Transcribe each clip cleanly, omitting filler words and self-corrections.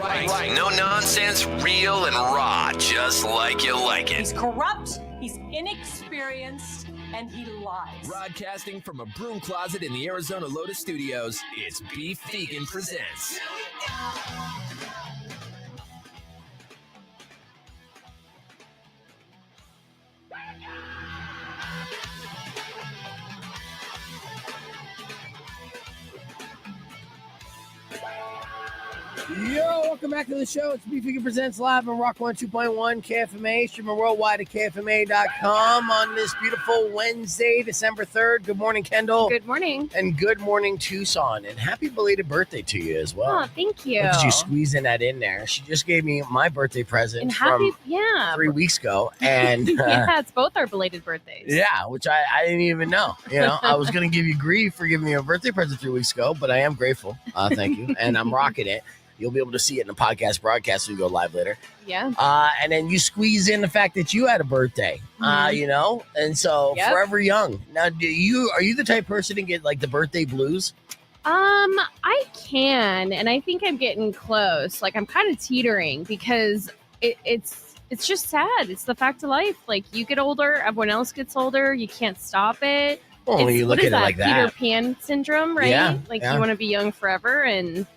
Right. No nonsense, real and raw, just like you like it. He's corrupt, he's inexperienced, and he lies. Broadcasting from a broom closet in the Arizona Lotus Studios, it's Beef Vegan Presents. Yo, welcome back to the show. It's Beef Vegan Presents live on Rock 102.1 KFMA, streaming worldwide at KFMA.com on this beautiful Wednesday, December 3rd. Good morning, Kendall. Good morning. And good morning, Tucson. And happy belated birthday to you as well. Oh, thank you. Look at you squeezing that in there. She just gave me my birthday present from 3 weeks ago. And yeah, it's both our belated birthdays. Yeah, which I didn't even know. You know, I was going to give you grief for giving me a birthday present 3 weeks ago, but I am grateful. Thank you. And I'm rocking it. You'll be able to see it in the podcast broadcast when we go live later. Yeah. And then you squeeze in the fact that you had a birthday, you know, and so forever young. Now, are you the type of person to get like the birthday blues? I can, and I think I'm getting close. Like I'm kind of teetering because it's just sad. It's the fact of life. Like you get older, everyone else gets older. You can't stop it. Well, when you look at it like that, Peter Pan syndrome, right? Yeah, you want to be young forever, and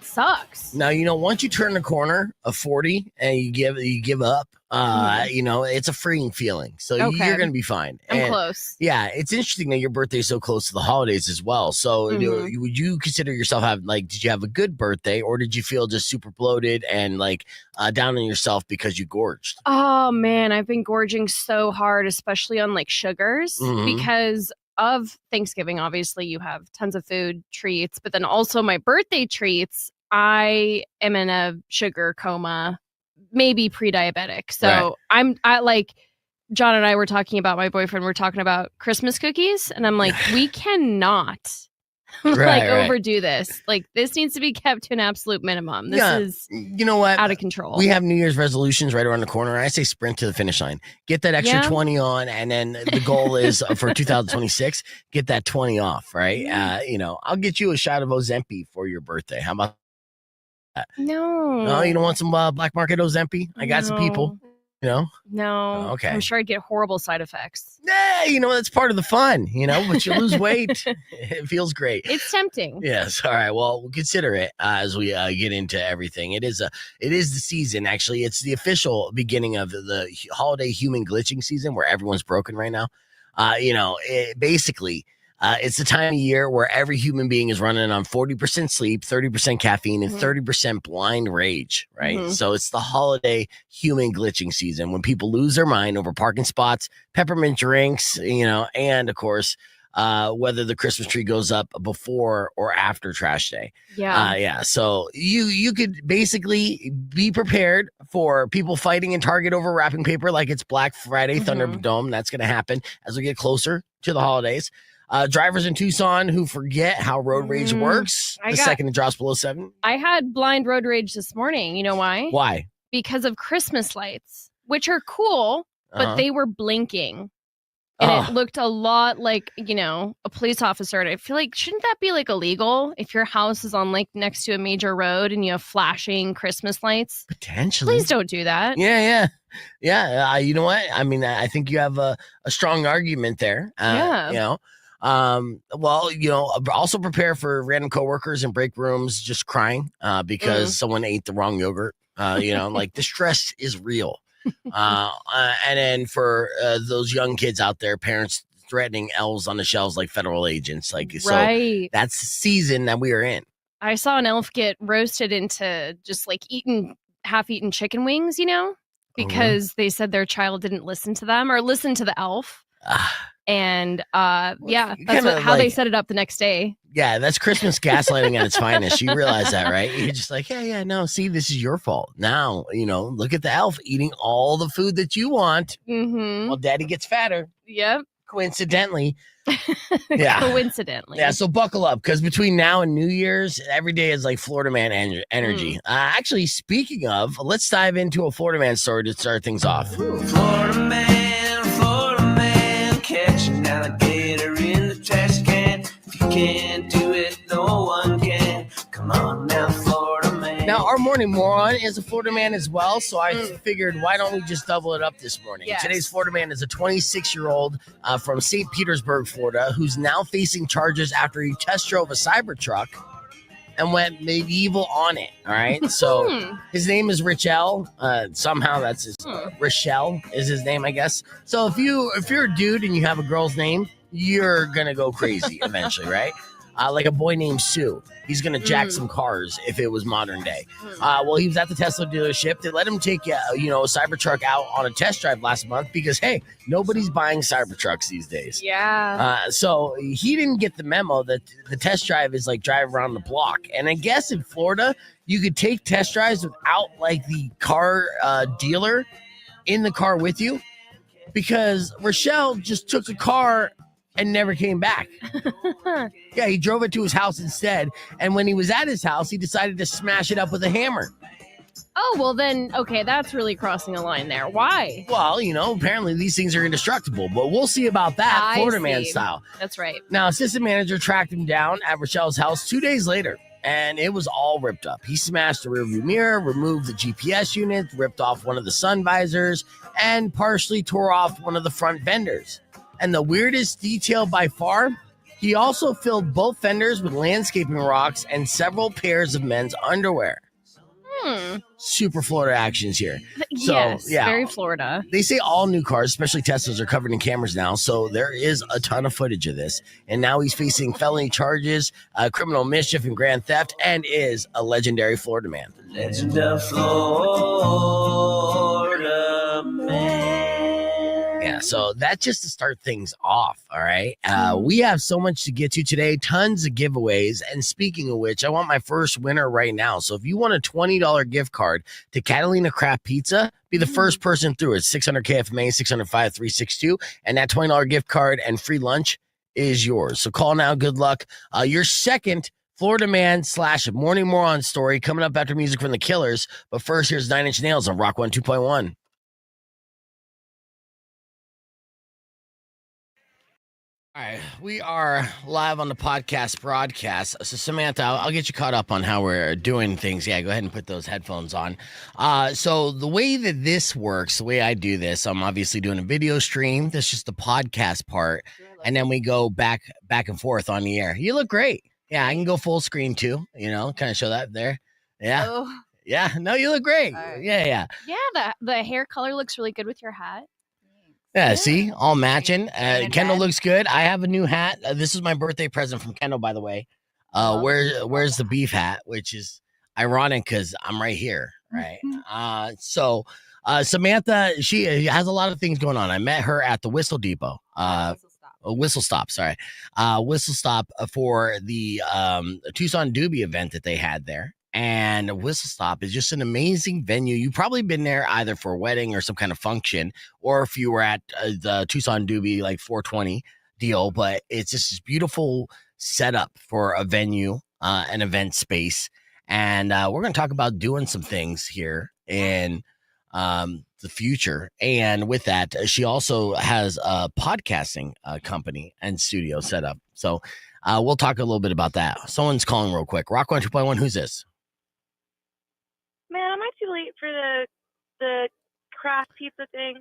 sucks. Now, you know, once you turn the corner of 40 and you give up, you know, it's a freeing feeling. So you're going to be fine. I'm close. Yeah. It's interesting that your birthday is so close to the holidays as well. So would you consider yourself did you have a good birthday, or did you feel just super bloated and like down on yourself because you gorged? Oh man, I've been gorging so hard, especially on like sugars because of Thanksgiving. Obviously you have tons of food treats, but then also my birthday treats, I am in a sugar coma, maybe pre-diabetic. So I like John and I were talking about, my boyfriend, we're talking about Christmas cookies. And I'm like, we cannot overdo this. Like this needs to be kept to an absolute minimum. This is, you know what, out of control. We have New Year's resolutions right around the corner. I say sprint to the finish line, get that extra 20 on. And then the goal is for 2026, get that 20 off. Right. You know, I'll get you a shot of Ozempic for your birthday. How about that? No, you don't want some black market Ozempic? I got some people, you know? No. Okay. I'm sure I'd get horrible side effects. Yeah, you know, that's part of the fun, you know, but you lose weight. It feels great. It's tempting. Yes. All right. Well, we'll consider it as we get into everything. It is the season. Actually, it's the official beginning of the holiday human glitching season where everyone's broken right now. You know, it's the time of year where every human being is running on 40% sleep, 30% caffeine, and 30% blind rage, right? So it's the holiday human glitching season when people lose their mind over parking spots, peppermint drinks, you know, and of course, whether the Christmas tree goes up before or after trash day. Yeah. So you could basically be prepared for people fighting in Target over wrapping paper like it's Black Friday, Thunderdome. That's going to happen as we get closer to the holidays. Drivers in Tucson who forget how road rage works second it drops below 7. I had blind road rage this morning. You know why? Why? Because of Christmas lights, which are cool, but they were blinking. And it looked a lot like, you know, a police officer. And I feel like, shouldn't that be like illegal if your house is on like next to a major road and you have flashing Christmas lights? Potentially. Please don't do that. Yeah. You know what? I mean, I think you have a strong argument there. You know. Well, you know, also prepare for random coworkers in break rooms just crying because someone ate the wrong yogurt. You know, like the stress is real. And then for those young kids out there, parents threatening elves on the shelves like federal agents. Like, so that's the season that we are in. I saw an elf get roasted into just like half-eaten chicken wings, you know, because they said their child didn't listen to them or listen to the elf. And that's how they set it up the next day. Yeah, that's Christmas gaslighting at its finest. You realize that, right? You're just like, no, see, this is your fault. Now, you know, look at the elf eating all the food that you want. Well, daddy gets fatter. Yep. Coincidentally. Yeah. Coincidentally. Yeah, so buckle up, because between now and New Year's, every day is like Florida man energy. Actually, speaking of, let's dive into a Florida man story to start things off. Florida man, catch an alligator in the trash can. If you can't do it, no one can. Come on now, Florida man. Now, our morning moron is a Florida man as well, so I figured, why don't we just double it up this morning? Yes. Today's Florida man is a 26-year-old from St. Petersburg, Florida, who's now facing charges after he test drove a Cybertruck and went medieval on it. All right, so his name is Richelle. Somehow that's his Richelle is his name, I guess. So if you're a dude and you have a girl's name, you're gonna go crazy eventually, right? Like a boy named Sue. He's going to jack some cars if it was modern day. Well, he was at the Tesla dealership. They let him take, a Cybertruck out on a test drive last month because, hey, nobody's buying Cybertrucks these days. Yeah. So he didn't get the memo that the test drive is like drive around the block. And I guess in Florida, you could take test drives without like the car dealer in the car with you, because Rochelle just took a car and never came back. Yeah, he drove it to his house instead. And when he was at his house, he decided to smash it up with a hammer. Oh, well then, okay, that's really crossing a line there. Why? Well, apparently these things are indestructible, but we'll see about that Florida man see. style. That's right. Now, assistant manager tracked him down at Rochelle's house 2 days later, and it was all ripped up. He smashed the rearview mirror, removed the GPS unit, ripped off one of the sun visors, and partially tore off one of the front fenders. And the weirdest detail by far, he also filled both fenders with landscaping rocks and several pairs of men's underwear. Super Florida actions here. So, yes, yeah. Very Florida. They say all new cars, especially Teslas, are covered in cameras now, so there is a ton of footage of this. And now he's facing felony charges, criminal mischief, and grand theft, and is a legendary Florida man. Legend of Florida man. Yeah, so that's just to start things off, all right? We have so much to get to today, tons of giveaways. And speaking of which, I want my first winner right now. So if you want a $20 gift card to Catalina Craft Pizza, be the first person through it. 600 KFMA, 605-362. And that $20 gift card and free lunch is yours. So call now. Good luck. Your second Florida man / morning moron story coming up after music from the Killers. But first, here's 9 Inch Nails on Rock 102.1. All right, we are live on the podcast broadcast. So Samantha, I'll get you caught up on how we're doing things. Yeah, go ahead and put those headphones on. So the way that this works, the way I do this, I'm obviously doing a video stream. That's just the podcast part. And then we go back and forth on the air. You look great. Yeah, I can go full screen too, kind of show that there. Yeah. Oh. Yeah, no, you look great. Right. Yeah. Yeah, the hair color looks really good with your hat. Yeah, see, all matching. Kendall looks good. I have a new hat. This is my birthday present from Kendall, by the way. Where's the beef hat, which is ironic because I'm right here, right? So Samantha, she has a lot of things going on. I met her at the Whistle Depot. Whistle Stop for the Tucson Doobie event that they had there. And Whistle Stop is just an amazing venue. You've probably been there either for a wedding or some kind of function, or if you were at the Tucson Doobie like 420 deal. But it's just this beautiful setup for a venue, an event space. And we're going to talk about doing some things here in the future. And with that, she also has a podcasting company and studio set up. So we'll talk a little bit about that. Someone's calling real quick. Rock 102.1, who's this? Man, am I too late for the craft pizza thing?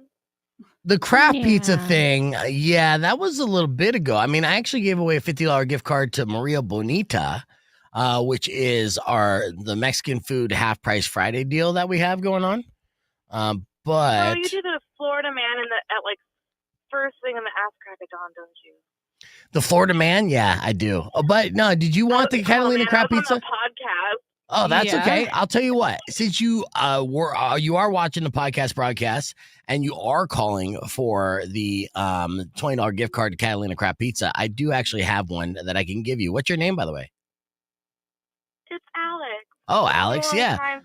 The craft pizza thing, yeah, that was a little bit ago. I mean, I actually gave away a $50 gift card to Maria Bonita, which is the Mexican food half price Friday deal that we have going on. But you do the Florida man at like first thing in the ass crack of dawn, don't you? The Florida man, yeah, I do. But no, did you want the Catalina Craft Pizza? On the podcast. Oh, that's okay. I'll tell you what. Since you you are watching the podcast broadcast and you are calling for the $20 gift card to Catalina Craft Pizza, I do actually have one that I can give you. What's your name, by the way? It's Alex. Oh, Alex, yeah.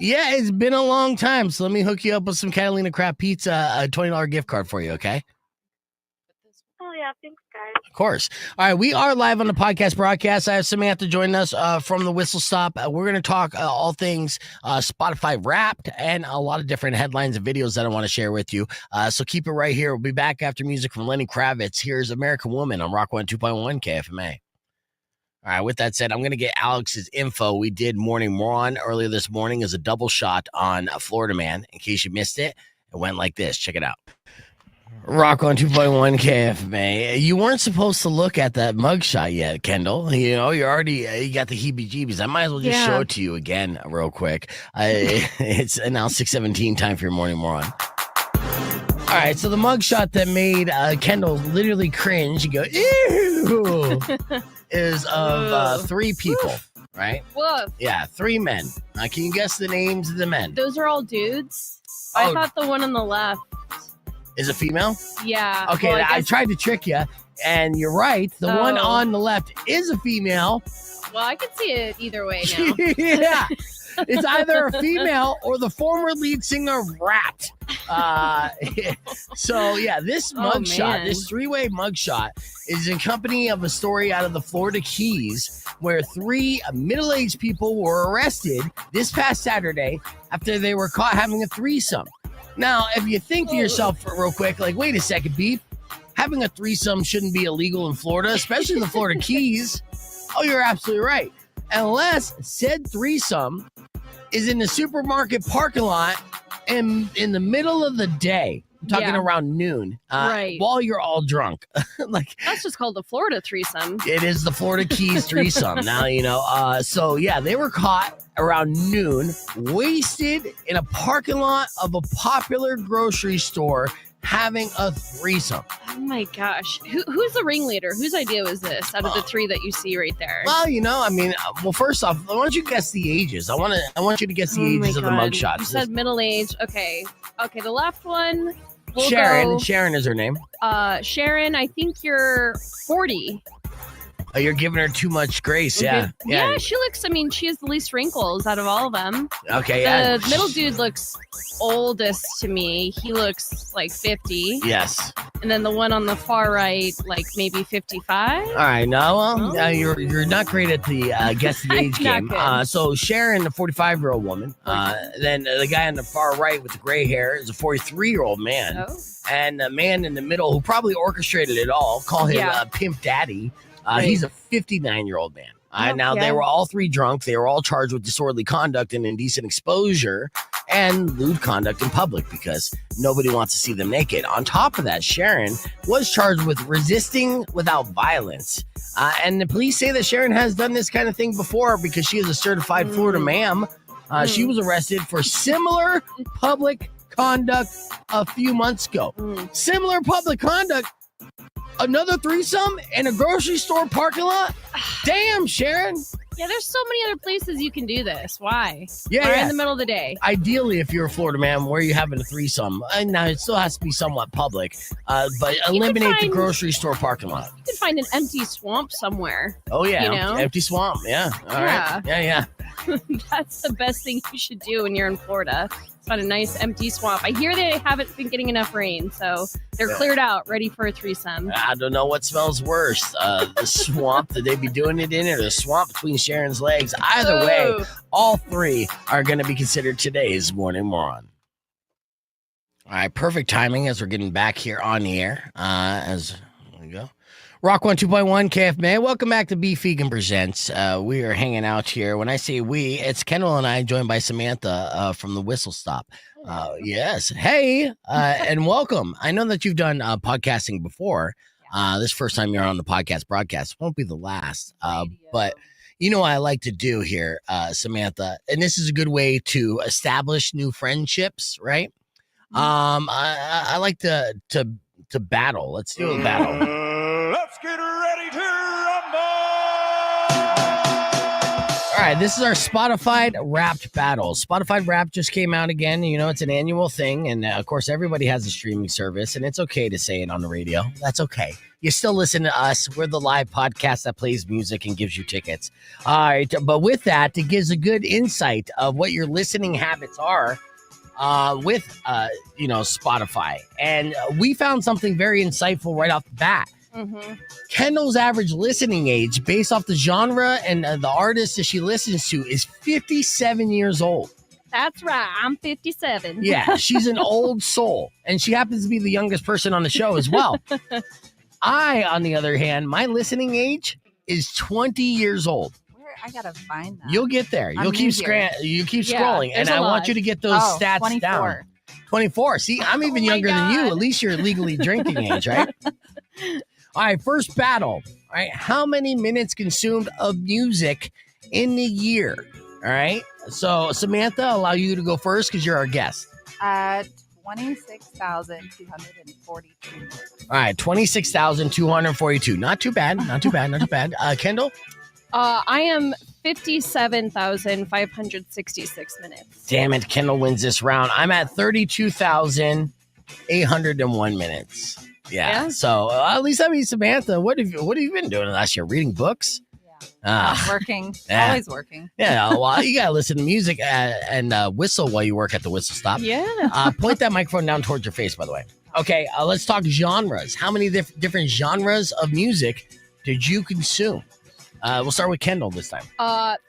Yeah, it's been a long time. So let me hook you up with some Catalina Craft Pizza, a $20 gift card for you, okay? Oh, yeah. Thanks, guys. Of course. All right, we are live on the podcast broadcast. I have Samantha joining us from the Whistle Stop. We're going to talk all things Spotify Wrapped and a lot of different headlines and videos that I want to share with you. So keep it right here. We'll be back after music from Lenny Kravitz. Here's American Woman on Rock 102.1 KFMA. All All right, with that said, I'm going to get Alex's info. We did Morning Moron earlier this morning as a double shot on Florida Man. In case you missed it, it went like this. Check it out. Rock on 2.1 KFMA. You weren't supposed to look at that mugshot yet, Kendall. You know, you're already, you got the heebie-jeebies. I might as well just show it to you again real quick. It's now 6:17, time for your Morning Moron. All right, so the mugshot that made Kendall literally cringe, you go, ew, is of 3 people, right? Woof. Yeah, 3 men. Can you guess the names of the men? Those are all dudes? I thought the one on the left. Is a female? Yeah. Okay, well, I tried to trick you, and you're right. The one on the left is a female. Well, I can see it either way now. Yeah. It's either a female or the former lead singer of Rat. So, yeah, this mugshot, this 3-way mugshot is in company of a story out of the Florida Keys where 3 middle-aged people were arrested this past Saturday after they were caught having a threesome. Now, if you think to yourself real quick, like, wait a second, Beef, having a threesome shouldn't be illegal in Florida, especially in the Florida Keys. Oh, you're absolutely right. Unless said threesome is in the supermarket parking lot and in the middle of the day. I'm talking around noon, right? While you're all drunk. Like that's just called the Florida threesome. It is the Florida Keys threesome. Now you know. So yeah, they were caught around noon, wasted in a parking lot of a popular grocery store, having a threesome. Oh my gosh, who's the ringleader? Whose idea was this? Out of the 3 that you see right there. Well, you know, I mean, first off, why don't you guess the ages? I want you to guess the ages of the mugshots. You said middle age. Okay, the left one. Sharon is her name. Sharon, I think you're 40. You're giving her too much grace. Yeah, she looks. I mean, she has the least wrinkles out of all of them. Okay, yeah. The middle dude looks oldest to me. He looks like 50. Yes. And then the one on the far right, like maybe 55. All right, you're not great at the guess the age game. So Sharon, the 45-year-old woman. Then the guy on the far right with the gray hair is a 43-year-old man. Oh. And the man in the middle who probably orchestrated it all, call him Pimp Daddy. He's a 59-year-old man. Now, they were all 3 drunk. They were all charged with disorderly conduct and indecent exposure and lewd conduct in public because nobody wants to see them naked. On top of that, Sharon was charged with resisting without violence. And the police say that Sharon has done this kind of thing before because she is a certified Florida ma'am. She was arrested for similar public conduct a few months ago. Similar public conduct. Another threesome in a grocery store parking lot? Damn, Sharon. Yeah, there's so many other places you can do this. Why? Yeah, in the middle of the day. Ideally, if you're a Florida man, where are you having a threesome? And now it still has to be somewhat public, but eliminate the grocery store parking lot. You can find an empty swamp somewhere. Oh, yeah. Empty swamp. Yeah. All right. Yeah. That's the best thing you should do when you're in Florida. Find a nice empty swamp. I hear they haven't been getting enough rain, so they're cleared out, ready for a threesome. I don't know what smells worse, the swamp that they be doing it in, or the swamp between Sharon's legs. Either way, all 3 are going to be considered today's Morning Moron. All right, perfect timing as we're getting back here on the air. There we go. Rock 102.1 KFMA. Welcome back to Beef Vegan Presents. We are hanging out here. When I say we, it's Kendall and I, joined by Samantha from the Whistle Stop. Yes. Hey, and welcome. I know that you've done podcasting before. This first time you're on the podcast broadcast. Won't be the last. But you know what I like to do here, Samantha, and this is a good way to establish new friendships, right? I like to battle. Let's do a battle. Let's get ready to rumble! All right, this is our Spotify Wrapped battle. Spotify Wrapped just came out again. You know, it's an annual thing. And of course, everybody has a streaming service, and it's okay to say it on the radio. That's okay. You still listen to us. We're the live podcast that plays music and gives you tickets. All right, but with that, it gives a good insight of what your listening habits are with, Spotify. And we found something very insightful right off the bat. Mm-hmm. Kendall's average listening age, based off the genre and the artist that she listens to, is 57 years old. That's right. I'm 57. Yeah, she's an old soul. And she happens to be the youngest person on the show as well. I, on the other hand, my listening age is 20 years old. I gotta find that. You'll get there. I'm You'll keep new here. scrolling, and I want you to get those stats 24. down. 24. See, I'm even younger than you. At least you're legally drinking age, right? All right, first battle. All right, how many minutes consumed of music in the year? All right, so Samantha, I'll allow you to go first because you're our guest. 26,242. All right, 26,242. Not too bad. Not too bad. Not too bad. Kendall? I am 57,566 minutes. Damn it, Kendall wins this round. I'm at 32,801 minutes. Yeah. So at least Samantha, what have you been doing last year? Reading books? Working. Yeah. Always working. Yeah. Well, you gotta listen to music and whistle while you work at the whistle stop. Yeah. Point that microphone down towards your face, by the way. Okay. Let's talk genres. How many different genres of music did you consume? We'll start with Kendall this time.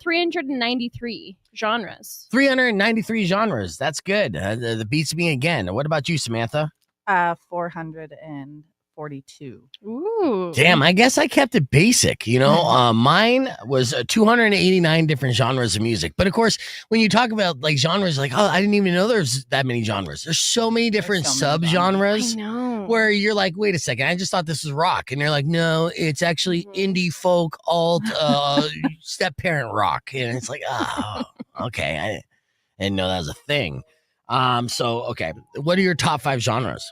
393 genres. 393 genres. That's good. The beats me again. What about you, Samantha? 442. Ooh. Damn, I guess I kept it basic. Mine was 289 different genres of music. But of course, when you talk about like genres, like, oh, I didn't even know there's that many genres. There's so many different subgenres. I know. Where you're like, wait a second, I just thought this was rock. And you're like, no, it's actually indie folk, alt, step-parent rock. And it's like, oh, okay. I didn't know that was a thing. Okay. What are your top 5 genres?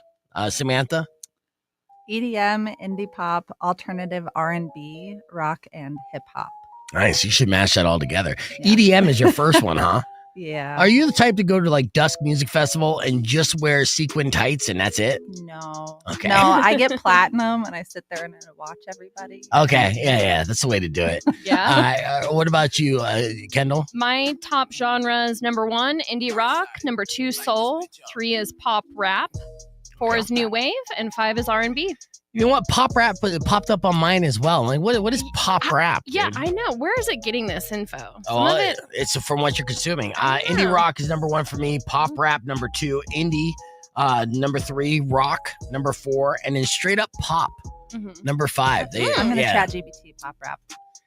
Samantha? EDM, indie pop, alternative R&B, rock, and hip hop. Nice. You should mash that all together. Yeah. EDM is your first one, huh? Yeah. Are you the type to go to like Dusk Music Festival and just wear sequin tights and that's it? No. Okay. No, I get platinum and I sit there and I watch everybody. Okay. Yeah. That's the way to do it. Yeah. What about you, Kendall? My top genres: number 1, indie rock; number 2, soul; 3 is pop rap; 4 is new wave; and 5 is R&B. You know what? Pop rap popped up on mine as well. Like, what is pop rap? Yeah, dude? I know. Where is it getting this info? It's from what you're consuming. Indie rock is number 1 for me. Pop rap, number 2. Indie, number 3. Rock, number 4. And then straight up pop, number 5. I'm going to chat GPT pop rap.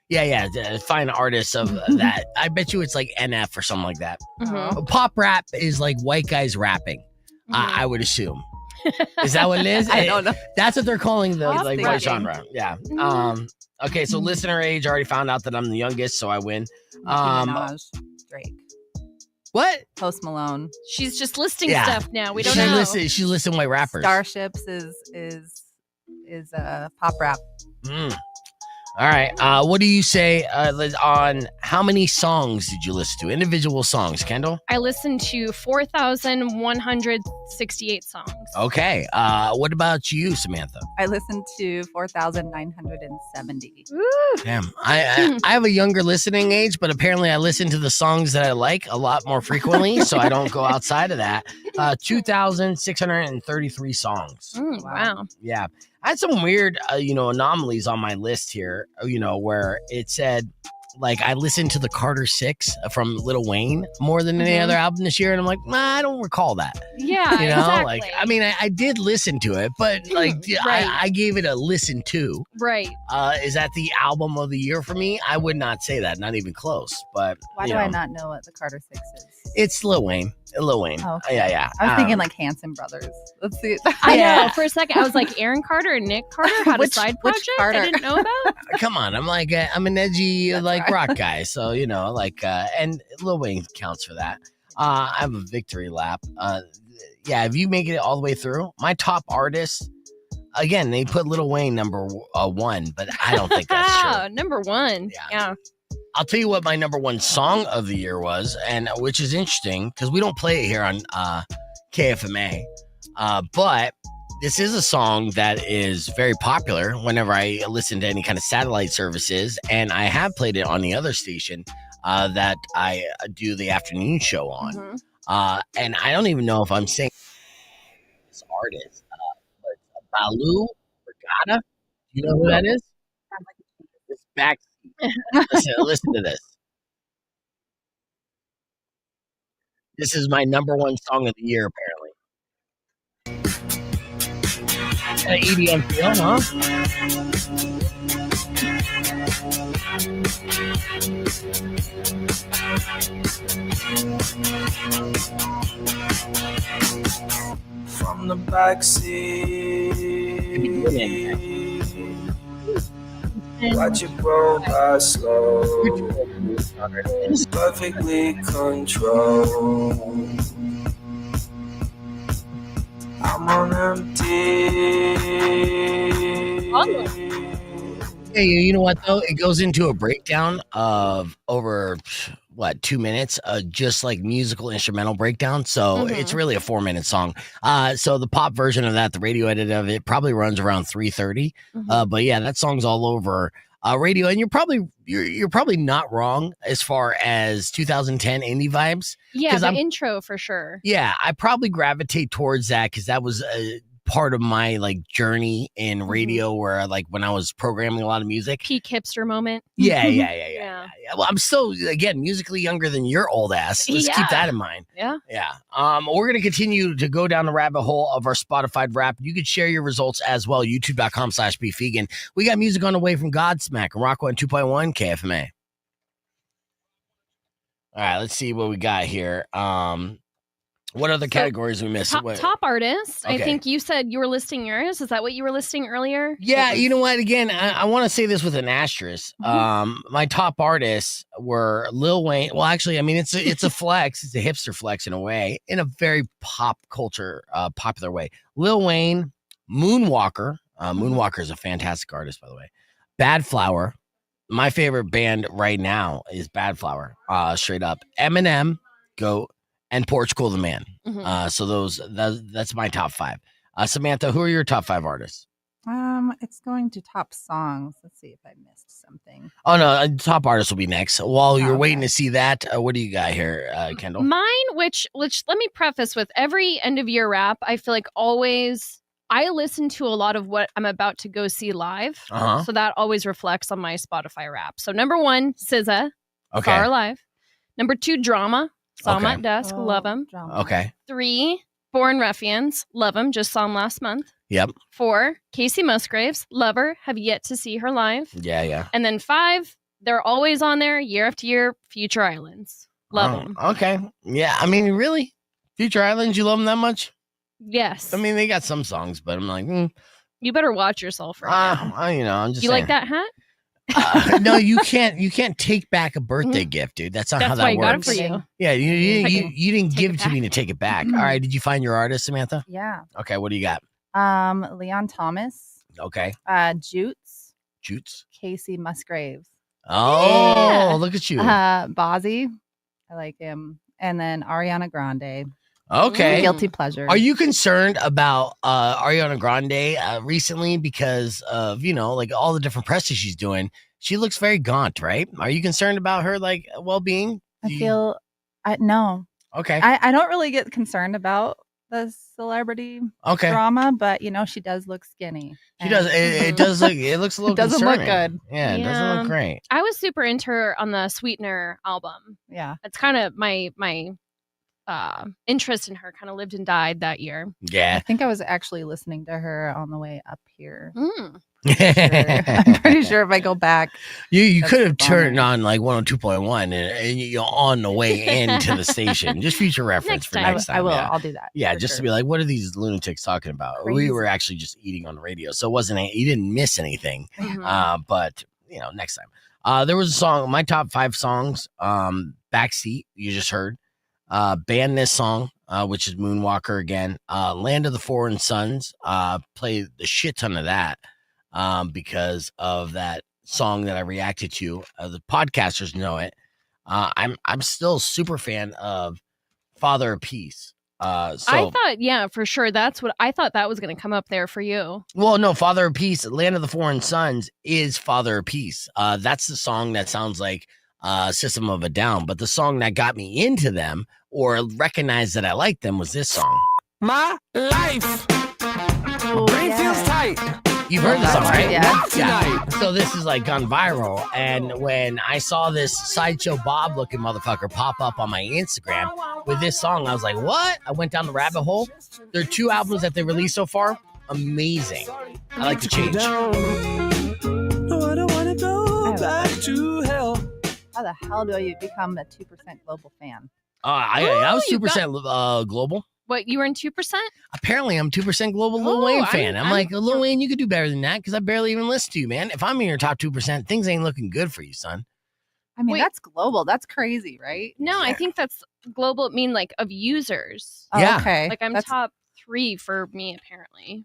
Yeah. Find artists of that. I bet you it's like NF or something like that. Mm-hmm. Pop rap is like white guys rapping, I would assume. Is that what it is? I don't know. That's what they're calling the Pop like rapping. white genre. Yeah. Okay, so listener age, I already found out that I'm the youngest, so I win. Minaj, Drake. What? Post Malone. She's just listing stuff now. We don't know. She listed white rappers. Starships is pop rap. All right. What do you say on how many songs did you listen to? Individual songs, Kendall? I listened to 4,168 songs. Okay. What about you, Samantha? I listened to 4,970. Damn. I have a younger listening age, but apparently I listen to the songs that I like a lot more frequently, so I don't go outside of that. 2,633 songs. Wow. Yeah. I had some weird, anomalies on my list here, where it said, like, I listened to the Carter 6 from Lil Wayne more than any other album this year. And I'm like, I don't recall that. Yeah, exactly. Like, I mean, I did listen to it, but like, right. I gave it a listen to. Right. Is that the album of the year for me? I would not say that, not even close. But why do I not know what the Carter 6 is? It's Lil Wayne. Oh, okay. Yeah. I was thinking like Hanson Brothers. Let's see. I know. For a second, I was like, Aaron Carter and Nick Carter had a side project I didn't know about. Come on, I'm like I'm an edgy rock guy, so and Lil Wayne counts for that. I have a victory lap. If you make it all the way through, my top artists. Again, they put Lil Wayne number 1, but I don't think that's true. Number 1. Yeah. I'll tell you what my number 1 song of the year was, and which is interesting because we don't play it here on KFMA. But this is a song that is very popular whenever I listen to any kind of satellite services, and I have played it on the other station that I do the afternoon show on. And I don't even know if I'm saying this artist, but Balu Regatta. Do you know who that is? This back. Listen to this. This is my number 1 song of the year, apparently. EDM feel, huh? From the backseat, watch it roll by slow, perfectly controlled. I'm on empty. Hey, you know what though? It goes into a breakdown of over 2 minutes, just like musical instrumental breakdown. So it's really a 4-minute song. So the pop version of that, the radio edit of it, probably runs around 3:30. But yeah, that song's all over radio, and you're probably not wrong as far as 2010 indie vibes. Yeah, the intro for sure. Yeah, I probably gravitate towards that because that was part of my like journey in radio, where like when I was programming a lot of music. Peak hipster moment. Yeah. Well, I'm still again musically younger than your old ass. Let's keep that in mind. Yeah. We're gonna continue to go down the rabbit hole of our Spotify rap. You can share your results as well. YouTube.com/beefvegan. We got music on the way from Godsmack and Rockwell 2.1 KFMA. All right, let's see what we got here. What other categories we missed? Top artist. Okay. I think you said you were listing yours. Is that what you were listing earlier? Yeah, you know what? Again, I want to say this with an asterisk. My top artists were Lil Wayne. Well, actually, I mean, it's a flex. It's a hipster flex in a way, in a very pop culture, popular way. Lil Wayne, Moonwalker. Moonwalker is a fantastic artist, by the way. Bad Flower. My favorite band right now is Bad Flower. Straight up. Eminem, GOAT. And Portugal the Man. So that's my top 5. Samantha, who are your top 5 artists? It's going to top songs. Let's see if I missed something. Oh no, top artists will be next. While you're waiting to see that, what do you got here, Kendall? Mine, which let me preface with, every end of year rap, I feel like always I listen to a lot of what I'm about to go see live. So that always reflects on my Spotify rap. So number 1, SZA, Saw Her Live. Number 2, Drama. Saw him at dusk, love him. Okay. 3, Born Ruffians, love him, just saw him last month. Yep. 4, Casey Musgraves, love her, have yet to see her live. Yeah. And then 5, they're always on there year after year, Future Islands. Love them. Okay. Yeah, I mean, really? Future Islands, you love them that much? Yes. I mean, they got some songs, but I'm like, You better watch yourself right now. I'm just You saying. like that hat? No, you can't take back a birthday gift, dude. That's not how that why I works. got it for you. Yeah, you didn't give it to me to take it back. All right, did you find your artist, Samantha? Yeah. Okay, what do you got? Leon Thomas. Okay. Jutes. Jutes. Casey Musgraves. Oh, look at you. Bozzy. I like him. And then Ariana Grande. Okay. Guilty pleasure. Are you concerned about Ariana Grande recently because of, like all the different press that she's doing? She looks very gaunt, right? Are you concerned about her like well-being? No. Okay. I don't really get concerned about the celebrity drama, but she does look skinny. She does. It does look. It looks a little. It doesn't concerning. look good. Yeah, it doesn't look great. I was super into her on the Sweetener album. Yeah, it's kind of my interest in her kind of lived and died that year. Yeah, I think I was actually listening to her on the way up here. I'm pretty sure if I go back, you could have turned on like 102.1 and you're on the way into the station. Just future reference for next time. I will. Yeah. I'll do that. Yeah, just to be like, what are these lunatics talking about? Crazy. We were actually just eating on the radio, so it wasn't. You didn't miss anything. But next time. There was a song. My top 5 songs. Backseat. You just heard. Ban This Song, which is Moonwalker again. Land of the Foreign Sons. Play the shit ton of that. Because of that song that I reacted to. The podcasters know it. I'm still a super fan of Father of Peace. I thought, for sure. That's what I thought that was going to come up there for you. Well, no, Father of Peace, Land of the Foreign Sons is Father of Peace. That's the song that sounds like System of a Down. But the song that got me into them or recognized that I liked them was this song. My life. Brain feels tight. You've heard the song, right? Yeah. So this is like gone viral. And when I saw this Sideshow Bob looking motherfucker pop up on my Instagram with this song, I was like, what? I went down the rabbit hole. There are 2 albums that they released so far. Amazing. I like the change. No, I don't want to go back. to hell. How the hell do you become a 2% global fan? I was you 2% global. What, you were in 2%? Apparently, I'm 2% global Lil Wayne fan. I'm like, Lil Wayne, you could do better than that because I barely even listen to you, man. If I'm in your top 2%, things ain't looking good for you, son. I mean, Wait. that's global. That's crazy, right? No, I think that's global. Mean like of users. Oh, Yeah. okay. Like I'm that's, top 3 for me, apparently.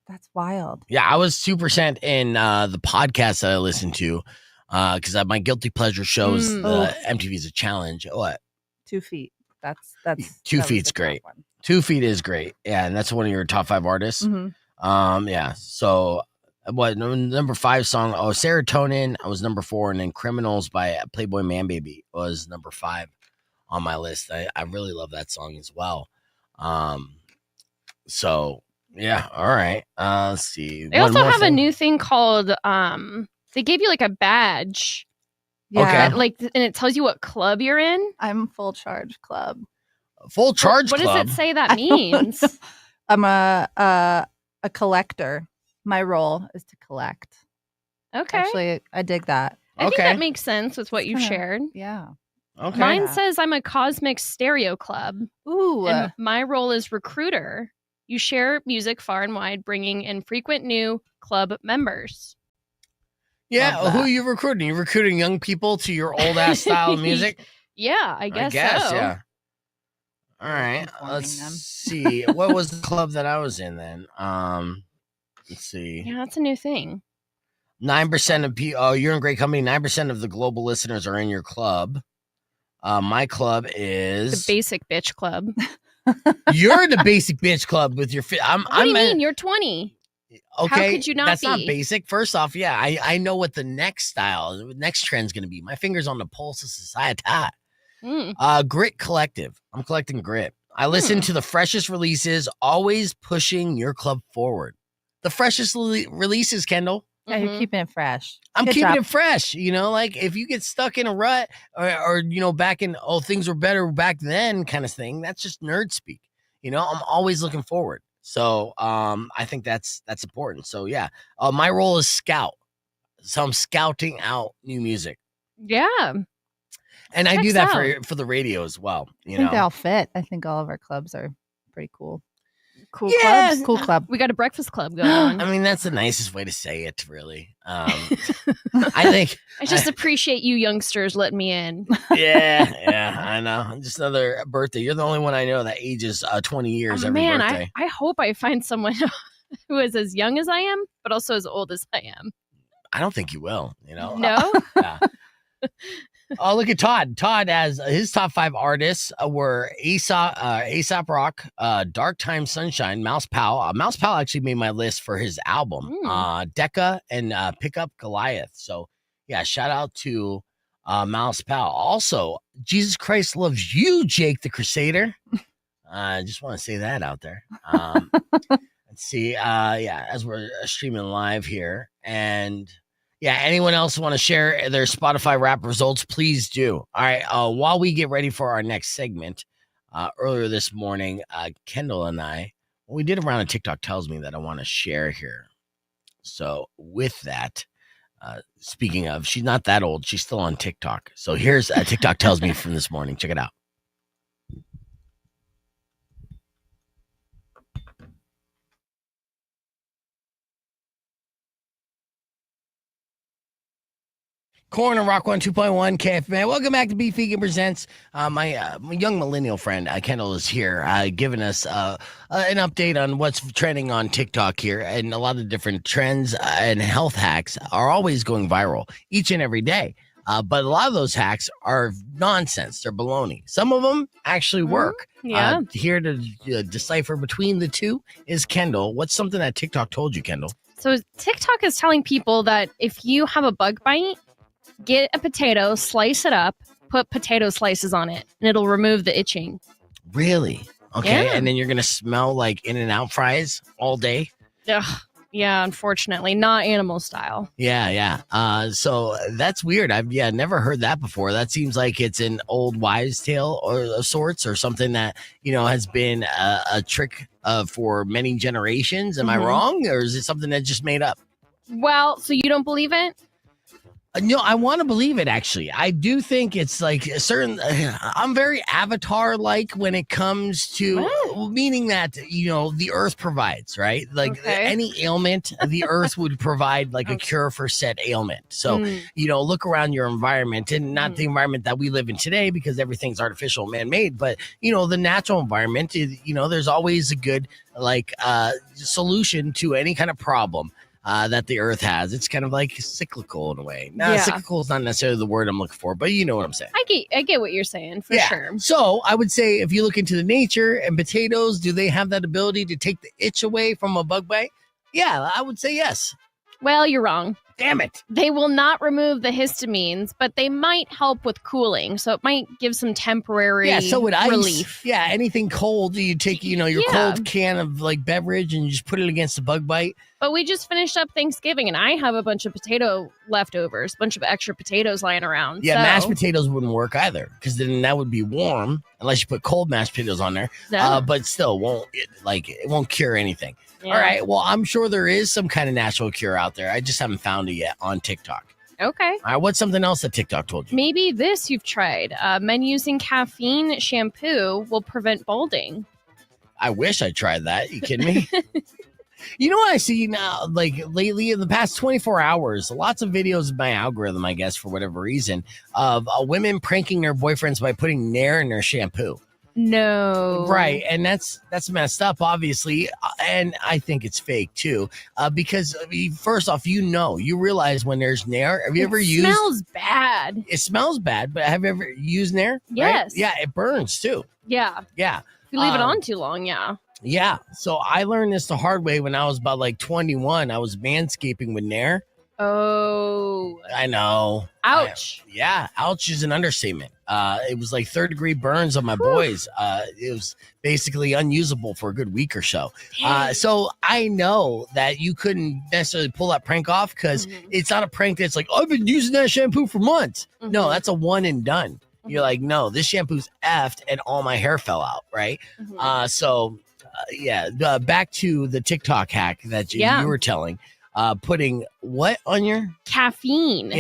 That's wild. Yeah, I was 2% in the podcast that I listened to because my guilty pleasure shows MTV's a challenge. What? 2 feet. That's 2 that was feet's the top great. one. 2 feet is great. Yeah, and that's one of your top 5 artists. Mhm. Yeah. So what number 5 song? Oh, Serotonin. I was number 4, and then Criminals by Playboy Man Baby was number 5 on my list. I really love that song as well. So yeah, all right. Let's see. They also have a new thing called they gave you like a badge. Yeah. Okay. And it tells you what club you're in. I'm full charge club. Full charge What club. does it say that means? I'm a collector. My role is to collect. Okay. Actually, I dig that. I think Okay. that makes sense with what you Kinda- shared. Yeah. Okay. Mine Yeah. says I'm a cosmic stereo club. Ooh. And my role is recruiter. You share music far and wide, bringing in frequent new club members. Yeah, Love who that. are you recruiting? You recruiting young people to your old ass style of music? Yeah, I guess so. Yeah. All right. Informing Let's them. see. What was the club that I was in then? Let's see. Yeah, that's a new thing. 9% of people. Oh, you're in great company. 9% of the global listeners are in your club. My club The is basic bitch club. You're the basic bitch club with your fit. What do you mean? You're 20. Okay, How could you not that's not be? basic. First off, yeah, I know what the next style, the next trend's gonna be. My finger's on the pulse of society. Grit Collective. I'm collecting grit. I listen to the freshest releases, always pushing your club forward. The freshest releases, Kendall. Yeah, you're keeping it fresh. I'm Good keeping job. it fresh. You know, like if you get stuck in a rut or back in, oh, things were better back then kind of thing, that's just nerd speak. You know, I'm always looking forward. So I think that's important. So yeah, my role is scout. So I'm scouting out new music. Yeah. And I do Checks that out. for the radio as well. I think they all fit. I think all of our clubs are pretty cool. Cool Yeah. clubs. Cool club. We got a breakfast club going on. I mean, that's the nicest way to say it, really. I think I just appreciate you youngsters letting me in. yeah, I know. Just another birthday. You're the only one I know that ages 20 years every Man, birthday. I hope I find someone who is as young as I am, but also as old as I am. I don't think you will, No? Yeah. Oh, look at Todd. Todd, as his top 5 artists were Aesop Rock, Dark Time Sunshine, Mouse Powell. Mouse Powell actually made my list for his album, Decca, and Pick Up Goliath. So, yeah, shout out to Mouse Powell. Also, Jesus Christ Loves You, Jake the Crusader. I just want to say that out there. Let's see. Yeah, as we're streaming live here. And yeah, anyone else want to share their Spotify rap results, please do. All right. While we get ready for our next segment, earlier this morning, Kendall and I, what we did around a TikTok tells me that I want to share here. So with that, speaking of, she's not that old. She's still on TikTok. So here's a TikTok tells me from this morning. Check it out. Corner Rock 102.1 KFMA. Welcome back to Beef Vegan Presents. My young millennial friend Kendall is here, giving us an update on what's trending on TikTok here, and a lot of different trends and health hacks are always going viral each and every day. But a lot of those hacks are nonsense. They're baloney. Some of them actually work. Yeah. Here to decipher between the two is Kendall. What's something that TikTok told you, Kendall? So TikTok is telling people that if you have a bug bite, get a potato, slice it up, put potato slices on it, and it'll remove the itching. Really? Okay. Yeah. And then you're going to smell like In-N-Out fries all day? Ugh. Yeah, unfortunately, not animal style. Yeah. So that's weird. I've never heard that before. That seems like it's an old wives' tale or of sorts, or something that, has been a trick for many generations. Am I wrong? Or is it something that just made up? Well, so you don't believe it? No, I want to believe it. Actually, I do think it's like a certain. I'm very Avatar-like when it comes to meaning that the Earth provides, right? Like any ailment, the Earth would provide like a cure for said ailment. So look around your environment, and not the environment that we live in today, because everything's artificial, man-made. But the natural environment, there's always a good solution to any kind of problem that the Earth has. It's kind of like cyclical in a way. Now, cyclical is not necessarily the word I'm looking for, but you know what I'm saying. I get what you're saying for sure. So I would say if you look into the nature and potatoes, do they have that ability to take the itch away from a bug bite? Yeah, I would say yes. Well, you're wrong. Damn it. They will not remove the histamines, but they might help with cooling. So it might give some temporary relief. Yeah, anything cold, you take, your cold can of like beverage and you just put it against a bug bite. But we just finished up Thanksgiving and I have a bunch of potato leftovers, a bunch of extra potatoes lying around. Yeah, mashed potatoes wouldn't work either, because then that would be warm unless you put cold mashed potatoes on there. But still it won't cure anything. Yeah. All right. Well, I'm sure there is some kind of natural cure out there. I just haven't found it yet on TikTok. Okay. All right. What's something else that TikTok told you? Maybe this you've tried. Men using caffeine shampoo will prevent balding. I wish I tried that. You kidding me? You know what I see now, like lately in the past 24 hours, lots of videos in my algorithm, I guess, for whatever reason, of women pranking their boyfriends by putting Nair in their shampoo. No. Right. And that's messed up, obviously. And I think it's fake, too. Because, first off, you realize when there's Nair. Have you ever used... It smells bad. It smells bad, but have you ever used Nair? Yes. Right? Yeah, it burns, too. Yeah. Yeah. If you leave it on too long, yeah. Yeah. So I learned this the hard way when I was about like 21. I was manscaping with Nair. Oh. I know. Ouch. Ouch is an understatement. It was like 3rd-degree burns on my boys. It was basically unusable for a good week or so. So I know that you couldn't necessarily pull that prank off, because it's not a prank that's like, I've been using that shampoo for months. No, that's a one and done. You're like, no, this shampoo's effed and all my hair fell out, right? Back to the TikTok hack that you were telling. Putting what on your caffeine?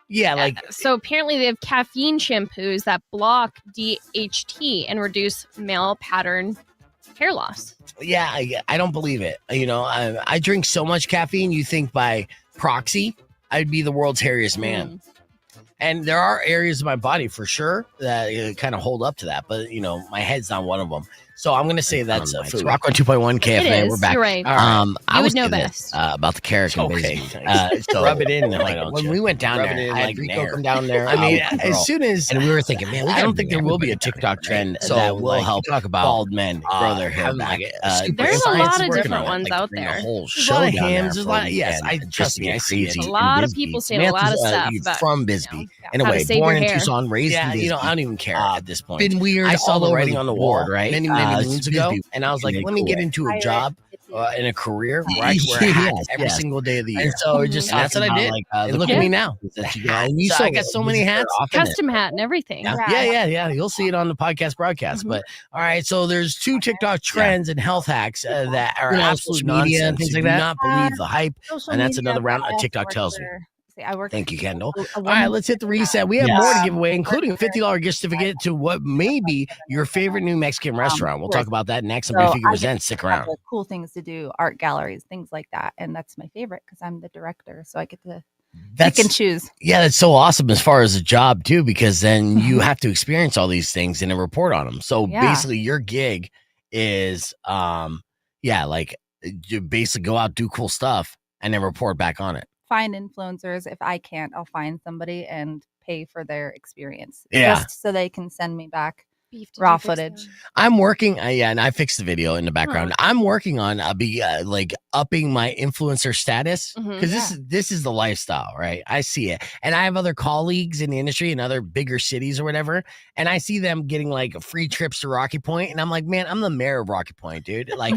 Yeah, so apparently they have caffeine shampoos that block DHT and reduce male pattern hair loss. Yeah, I don't believe it. I drink so much caffeine, you think by proxy I'd be the world's hairiest man. And there are areas of my body for sure that kind of hold up to that, but my head's not one of them. So I'm going to say that's food. Rock on 2.1 KFA. We're back. You're right. I would know best about the carrot. Okay. So rub it in. When we went down there, I had Rico come down there. I mean, as soon as, and we were thinking, man, I don't think there will be a TikTok trend that will help talk about bald men grow their hair back. There's a lot of different ones out there. There's a lot of hams. There's a lot. Yes, trust me, I see it. A lot of people saying a lot of stuff about from Bisbee. Anyway, born in Tucson, raised in Bisbee. I don't even care at this point. Been weird. I saw the writing on the wall, right? Many moons ago. And I was like, let me get into a job in a career where I can wear hats every single day of the year. And so that's what I did. And look at me now. I got so many hats. Custom hat and everything. Yeah. You'll see it on the podcast broadcast. But all right, so there's 2 TikTok trends and health hacks that are absolute media and things like that. Do not believe the hype. And that's another round of TikTok tells you. Thank you, Kendall. All right, let's hit the reset. We have more to give away, including a $50 gift certificate to what may be your favorite new Mexican restaurant. We'll talk about that next on Beef Vegan Presents. Stick around. Cool things to do, art galleries, things like that. And that's my favorite because I'm the director. So I get to pick and choose. Yeah, that's so awesome as far as a job, too, because then you have to experience all these things and then report on them. So basically your gig is, you basically go out, do cool stuff, and then report back on it. Find influencers. If I can't, I'll find somebody and pay for their experience. Just so they can send me back raw footage. I'm working. And I fixed the video in the background. I'm working on upping my influencer status because this is the lifestyle, right? I see it, and I have other colleagues in the industry in other bigger cities or whatever, and I see them getting like free trips to Rocky Point, and I'm like, man, I'm the mayor of Rocky Point, dude. Like,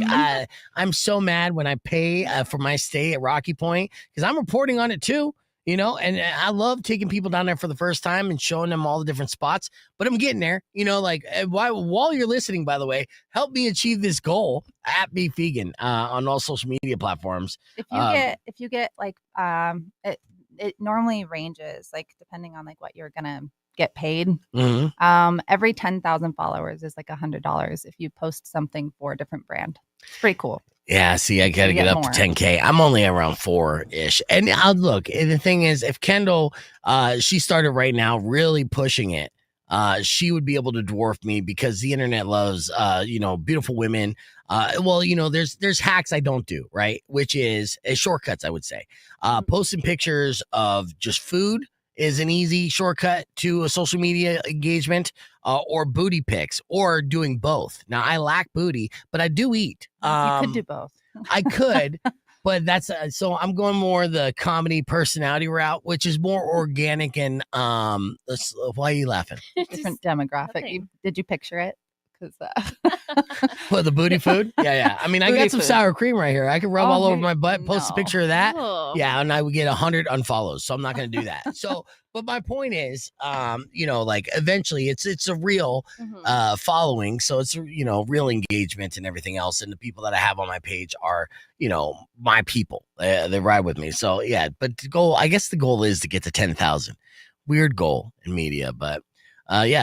I'm so mad when I pay for my stay at Rocky Point because I'm reporting on it too. And I love taking people down there for the first time and showing them all the different spots, but I'm getting there, while you're listening, by the way, help me achieve this goal at Beef Vegan on all social media platforms. If you get like it normally ranges like depending on like what you're gonna get paid. Mm-hmm. Every 10,000 followers is like $100 if you post something for a different brand. It's pretty cool. Yeah, see, I got to get up more. to 10K. I'm only around 4-ish. And look, the thing is, if Kendall, she started right now really pushing it, she would be able to dwarf me because the internet loves, beautiful women. There's hacks I don't do, right? Which is shortcuts, I would say. Posting pictures of just food is an easy shortcut to a social media engagement, or booty pics, or doing both. Now, I lack booty, but I do eat. You could do both. I could, but that's so I'm going more the comedy personality route, which is more organic and why are you laughing? Different demographic. Did you picture it? Because what, the booty food? Yeah. I mean, I got some sour cream right here. I can rub all over my butt, post a picture of that. Oh. Yeah, and I would get 100 unfollows. So I'm not going to do that. So, but my point is, like eventually it's a real following. So it's, real engagement and everything else. And the people that I have on my page are, my people. They ride with me. So yeah, but I guess the goal is to get to 10,000. Weird goal in media, but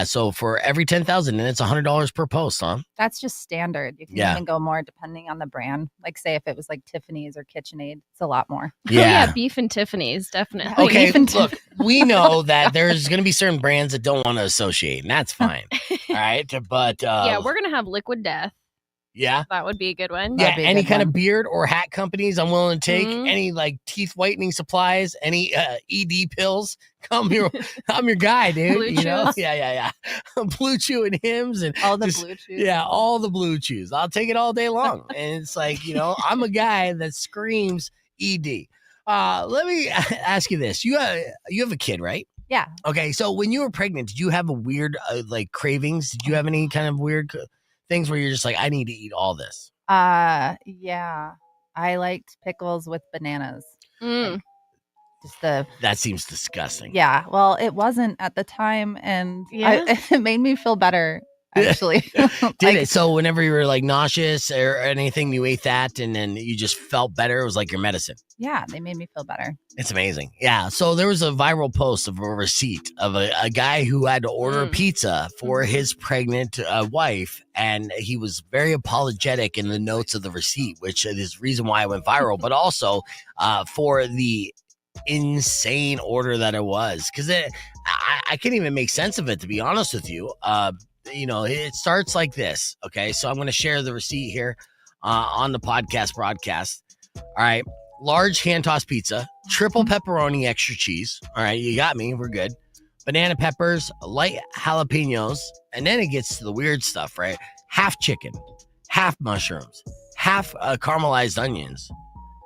so for every 10,000, and it's $100 per post, huh? That's just standard. You can even go more depending on the brand. Like say if it was like Tiffany's or KitchenAid, it's a lot more. Yeah, Beef and Tiffany's, definitely. Okay, look, we know that there's going to be certain brands that don't want to associate, and that's fine. All right, but we're going to have Liquid Death. Yeah, that would be a good one. Yeah, any kind of beard or hat companies I'm willing to take. Any like teeth whitening supplies, any ED pills. I'm your guy, dude. Blue Chews. Yeah. Blue Chew and Hims and all the Blue Chews. Yeah, all the Blue Chews. I'll take it all day long. And it's like, I'm a guy that screams ED. Let me ask you this: you have a kid, right? Yeah. Okay, so when you were pregnant, did you have a weird cravings? Did you have any kind of weird things where you're just like, I need to eat all this? Yeah. I liked pickles with bananas. That seems disgusting. Yeah. Well, it wasn't at the time, and it made me feel better. Actually, did it? So whenever you were like nauseous or anything, you ate that, and then you just felt better. It was like your medicine. Yeah, they made me feel better. It's amazing. Yeah. So there was a viral post of a receipt of a guy who had to order pizza for his pregnant wife, and he was very apologetic in the notes of the receipt, which is the reason why it went viral, but also for the insane order that it was, because I can't even make sense of it, to be honest with you. It starts like this. Okay, so I'm going to share the receipt here on the podcast broadcast. All right, large hand tossed pizza, triple pepperoni, extra cheese. All right, you got me. We're good. Banana peppers, light jalapenos, and then it gets to the weird stuff, right? Half chicken, half mushrooms, half caramelized onions,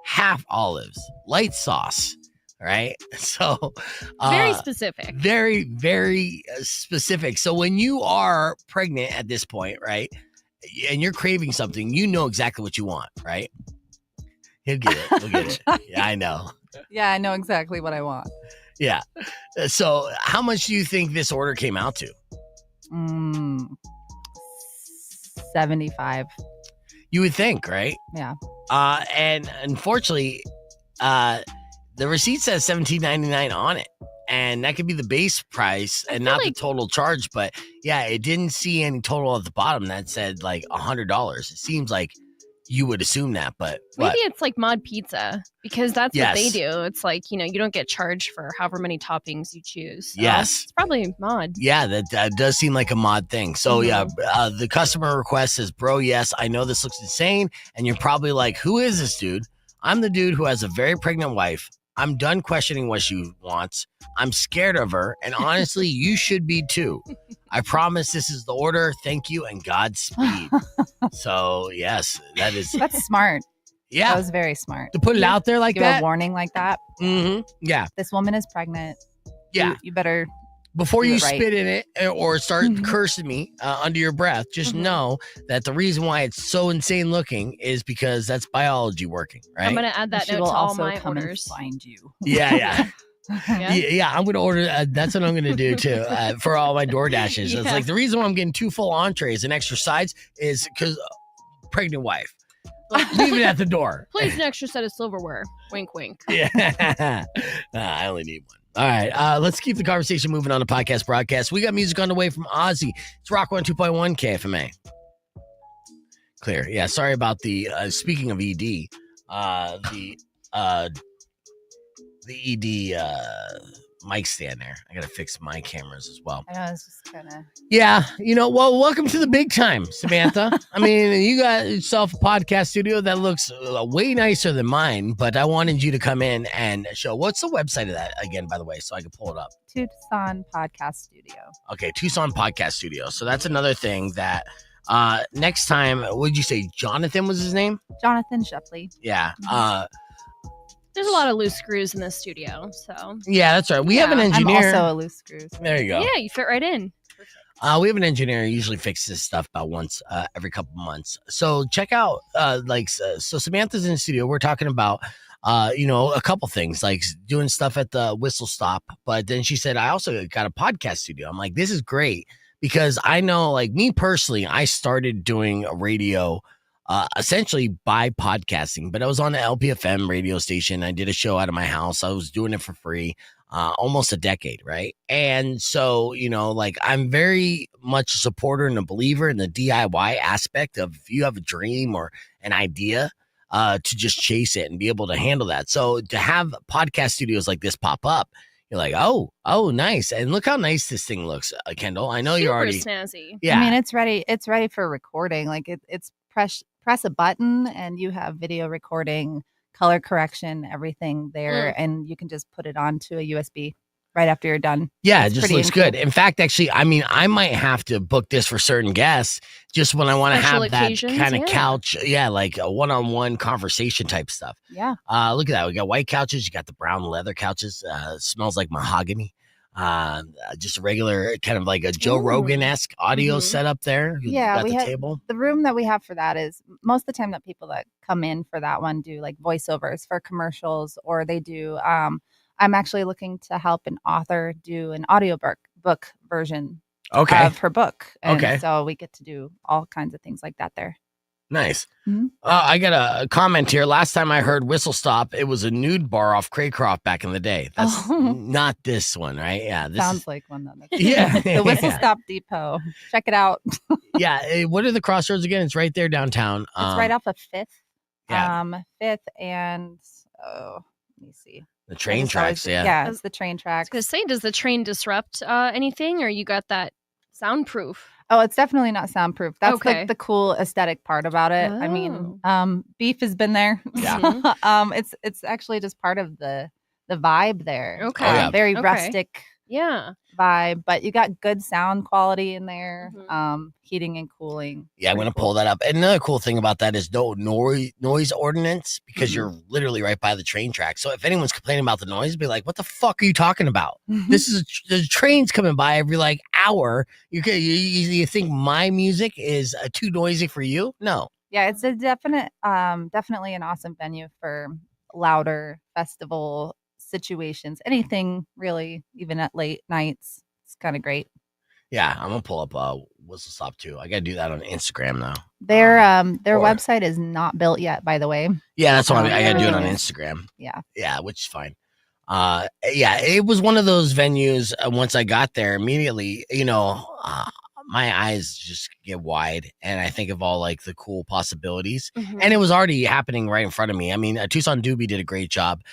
half olives, light sauce. Right. So very specific, very, very specific. So when you are pregnant at this point, right, and you're craving something, you know exactly what you want, right? He'll get it. We'll get it. Yeah, I know. Yeah, I know exactly what I want. Yeah. So how much do you think this order came out to? 75. You would think, right? Yeah. And unfortunately, the receipt says $17.99 on it, and that could be the base price and not the total charge. But yeah, it didn't see any total at the bottom that said like $100. It seems like you would assume that, but maybe it's like Mod Pizza, because that's what they do. It's like, you don't get charged for however many toppings you choose. So yes, it's probably Mod. Yeah, that does seem like a Mod thing. So the customer request says, bro, yes, I know this looks insane, and you're probably like, who is this dude? I'm the dude who has a very pregnant wife. I'm done questioning what she wants. I'm scared of her. And honestly, you should be too. I promise this is the order. Thank you and Godspeed. So, yes, that's smart. Yeah. That was very smart. To put it out there like Give that. A warning like that. Mm-hmm. Yeah. This woman is pregnant. Yeah. You better. Before you spit in it or start cursing me under your breath, just know that the reason why it's so insane looking is because that's biology working, right? I'm going to add that note to all my orders. Find you. Yeah. Yeah, I'm going to order. That's what I'm going to do too for all my DoorDashes. It's like the reason why I'm getting 2 full entrees and extra sides is because pregnant wife. Leave it at the door. Please, an extra set of silverware. Wink, wink. Yeah. I only need one. All right, let's keep the conversation moving on the podcast broadcast. We got music on the way from Ozzy. It's Rock 102.1 KFMA. Clear. Yeah, sorry about the, speaking of ED, the ED mic stand there. I got to fix my cameras as well. I know, it's just kind of... Yeah, well, welcome to the big time, Samantha. I mean, you got yourself a podcast studio that looks way nicer than mine, but I wanted you to come in and show. What's the website of that again, by the way, so I can pull it up? Tucson Podcast Studio. Okay, Tucson Podcast Studio. So that's another thing that next time, what did you say? Jonathan was his name? Jonathan Shepley. Yeah. There's a lot of loose screws in this studio, so. Yeah, that's right. We have an engineer. I'm also a loose screw. There you go. Yeah, you fit right in. We have an engineer who usually fixes stuff about once every couple months. So check out, so Samantha's in the studio. We're talking about, a couple things, like doing stuff at the Whistle Stop. But then she said, I also got a podcast studio. I'm like, this is great because I know, like me personally, I started doing a radio essentially by podcasting, but I was on the LPFM radio station. I did a show out of my house. I was doing it for free, almost a decade. Right. And so, I'm very much a supporter and a believer in the DIY aspect of if you have a dream or an idea, to just chase it and be able to handle that. So to have podcast studios like this pop up, you're like, oh, nice. And look how nice this thing looks, Kendall. I know Super you're already snazzy. Yeah. I mean, it's ready. It's ready for recording. Like it's press a button and you have video recording, color correction, everything there. And you can just put it onto a USB right after you're done. Yeah, it just looks good. In fact, actually, I mean, I might have to book this for certain guests just when I want to have that kind of couch. Yeah, like a one-on-one conversation type stuff. Yeah. Look at that. We got white couches. You got the brown leather couches. Smells like mahogany. Just a regular kind of like a Joe Rogan-esque audio setup there. Yeah, we got the table. The room that we have for that is most of the time that people that come in for that one do like voiceovers for commercials, or they do. I'm actually looking to help an author do an audiobook version of her book. And so we get to do all kinds of things like that there. Nice. I got a comment here. Last time I heard Whistle Stop, it was a nude bar off Craycroft back in the day. That's not this one, right? Yeah. This sounds like one. Yeah. The Whistle Stop Depot. Check it out. Yeah. What are the crossroads again? It's right there downtown. It's right off of 5th. Yeah. 5th and, let me see. The train tracks, Yeah, it's the train tracks. I was going to say, does the train disrupt anything, or you got that soundproof? Oh, it's definitely not soundproof. That's like the cool aesthetic part about it. I mean, Beef has been there. Yeah. It's actually just part of the vibe there. Okay. Very rustic. Yeah. Vibe, but you got good sound quality in there. Heating and cooling. Yeah, I'm going to pull that up. And another cool thing about that is no noise ordinance, because you're literally right by the train track. So if anyone's complaining about the noise, be like, what the fuck are you talking about? This is there's trains coming by every like hour. You think my music is too noisy for you? No. Yeah, it's a definitely an awesome venue for louder festival situations. Anything really, even at late nights. It's kind of great. Yeah, I'm gonna pull up Whistle Stop too. I gotta do that on Instagram now. Their website is not built yet, by the way. Yeah, that's why I gotta do it on Instagram. Yeah, which is fine. Yeah, it was one of those venues. Once I got there, immediately, my eyes just get wide, and I think of all like the cool possibilities. And it was already happening right in front of me. I mean, Tucson Doobie did a great job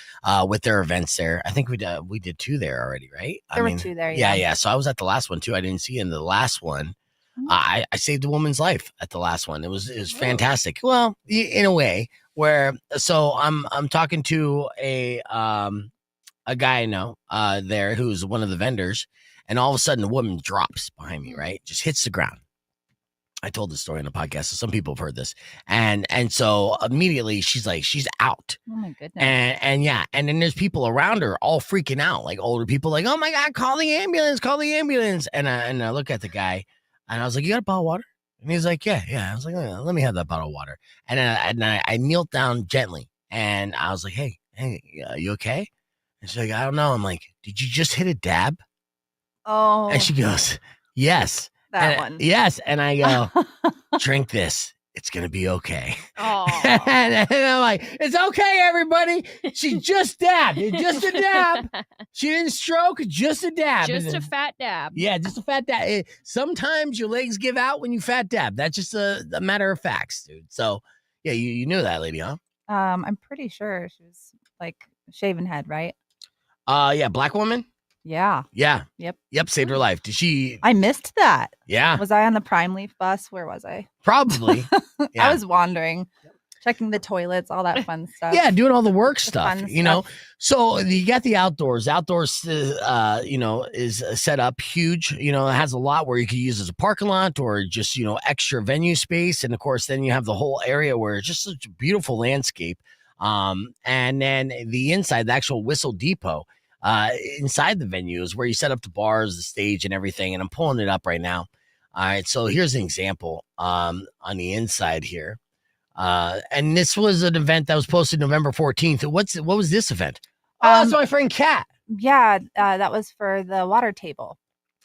with their events there. I think we did 2 there already, right? There were 2 there. Yeah. So I was at the last one too. I didn't see in the last one. I saved a woman's life at the last one. It was fantastic. Well, in a way, where so I'm talking to a guy I know there who's one of the vendors. And all of a sudden, a woman drops behind me, right? Just hits the ground. I told this story on the podcast, so some people have heard this. And so immediately she's out. Oh my goodness. And then there's people around her all freaking out, like older people, like, oh my God, call the ambulance. And I look at the guy and I was like, you got a bottle of water? And he's like, yeah. I was like, let me have that bottle of water. And I knelt down gently and I was like, hey, you okay? And she's like, I don't know. I'm like, did you just hit a dab? Oh. And she goes, yes. That one. Yes. And I go, drink this. it's going to be okay. Oh. and I'm like, it's okay, everybody. She just dabbed. It's just a dab. She didn't stroke, just a dab. Just a fat dab. Yeah, just a fat dab. Sometimes your legs give out when you fat dab. That's just a matter of facts, dude. So, yeah, you knew that lady, huh? I'm pretty sure she was like shaven head, right? Yeah, black woman? Yeah. Yeah. Yep. Saved her life. Did she? I missed that. Yeah. Was I on the Prime Leaf bus? Where was I? Probably. Yeah. I was wandering, checking the toilets, all that fun stuff. Yeah, doing all the work stuff, know. So you got the outdoors. Outdoors, is set up huge. You know, it has a lot where you could use as a parking lot or just, extra venue space. And of course, then you have the whole area where it's just such a beautiful landscape. And then the inside, the actual Whistle Depot, inside the venue is where you set up the bars, the stage, and everything. And I'm pulling it up right now. All right, so here's an example on the inside here. And this was an event that was posted November 14th. What was this event? Oh, that's my friend Kat. Yeah, that was for the water table.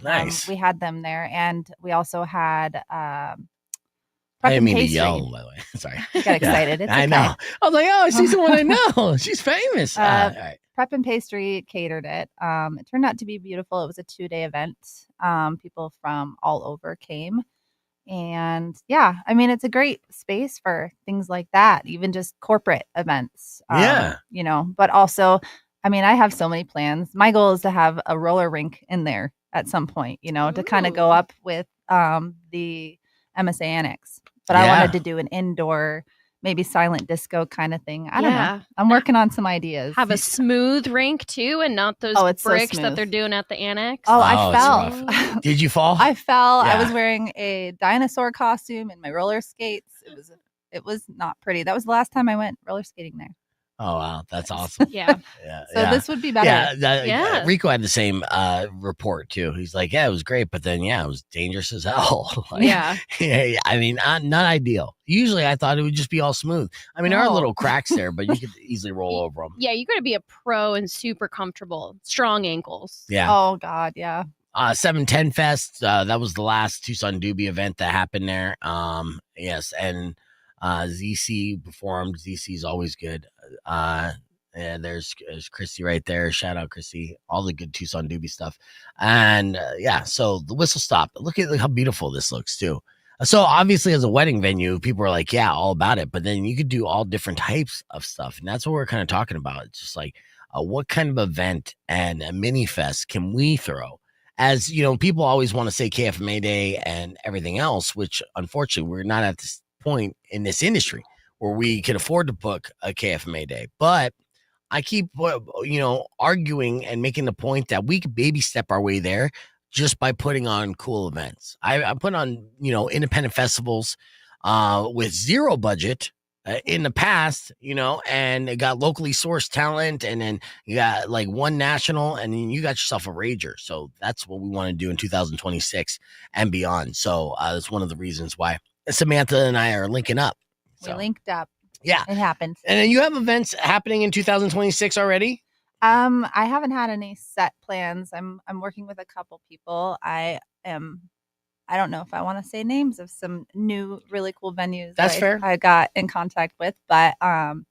Nice. We had them there, and we also had I didn't mean to yell, by the way. Sorry. I got excited. It's okay. I know. I was like, oh, I see someone I know. She's famous. All right. Prep and Pastry catered it. It turned out to be beautiful. It was a 2-day event. People from all over came. And yeah, I mean, it's a great space for things like that, even just corporate events. But also, I mean, I have so many plans. My goal is to have a roller rink in there at some point, to kind of go up with the MSA Annex. But I wanted to do an indoor, maybe silent disco kind of thing. I don't know. I'm working on some ideas. Have a smooth rink too, and not those bricks that they're doing at the annex. Oh, I fell. Did you fall? I fell. Yeah. I was wearing a dinosaur costume and my roller skates. It was not pretty. That was the last time I went roller skating there. Oh, wow. That's awesome. Yeah. So this would be better. Yeah. Rico had the same report, too. He's like, yeah, it was great. But then, it was dangerous as hell. Yeah. I mean, not ideal. Usually, I thought it would just be all smooth. I mean, there are little cracks there, but you could easily roll over them. Yeah, you got to be a pro and super comfortable. Strong ankles. Yeah. Oh, God. Yeah. 710 Fest. That was the last Tucson Doobie event that happened there. Yes. And ZC performed. ZC is always good. And there's Christy right there. Shout out Christy. All the good Tucson Doobie stuff. And so the whistle stop. Look at how beautiful this looks too. So obviously as a wedding venue, people are like, yeah, all about it. But then you could do all different types of stuff. And that's what we're kind of talking about. It's just like what kind of event and a mini fest can we throw? As people always want to say KFMA Day and everything else, which unfortunately we're not at this point in this industry where we can afford to book a KFMA Day. But I keep, arguing and making the point that we could baby step our way there just by putting on cool events. I put on, independent festivals with zero budget in the past, and it got locally sourced talent. And then you got like one national and then you got yourself a rager. So that's what we want to do in 2026 and beyond. So that's one of the reasons why Samantha and I are linking up. We linked up. Yeah. It happened. And then you have events happening in 2026 already? I haven't had any set plans. I'm working with a couple people. I don't know if I want to say names of some new really cool venues. That's fair. I got in contact with, but I'm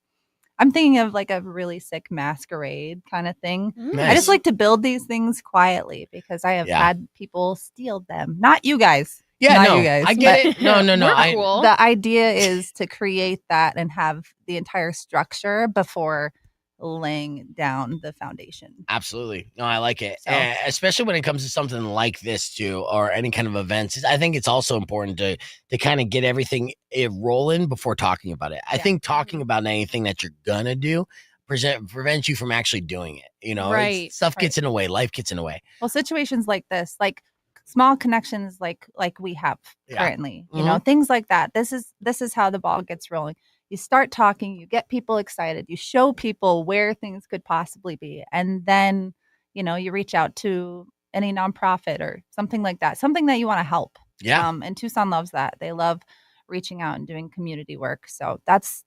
thinking of like a really sick masquerade kind of thing. Nice. I just like to build these things quietly because I have had people steal them. Not you guys. Yeah, not no, you guys. I get it. No. Cool. The idea is to create that and have the entire structure before laying down the foundation. Absolutely. No, I like it. So, especially when it comes to something like this too, or any kind of events. I think it's also important to kind of get everything rolling before talking about it. I think talking about anything that you're gonna do prevents you from actually doing it. Right. Stuff gets in the way. Life gets in the way. Well, situations like this, like small connections like we have currently, things like that. This is how the ball gets rolling. You start talking, you get people excited, you show people where things could possibly be. And then, you reach out to any nonprofit or something like that, something that you want to help. Yeah. And Tucson loves that. They love reaching out and doing community work. So that's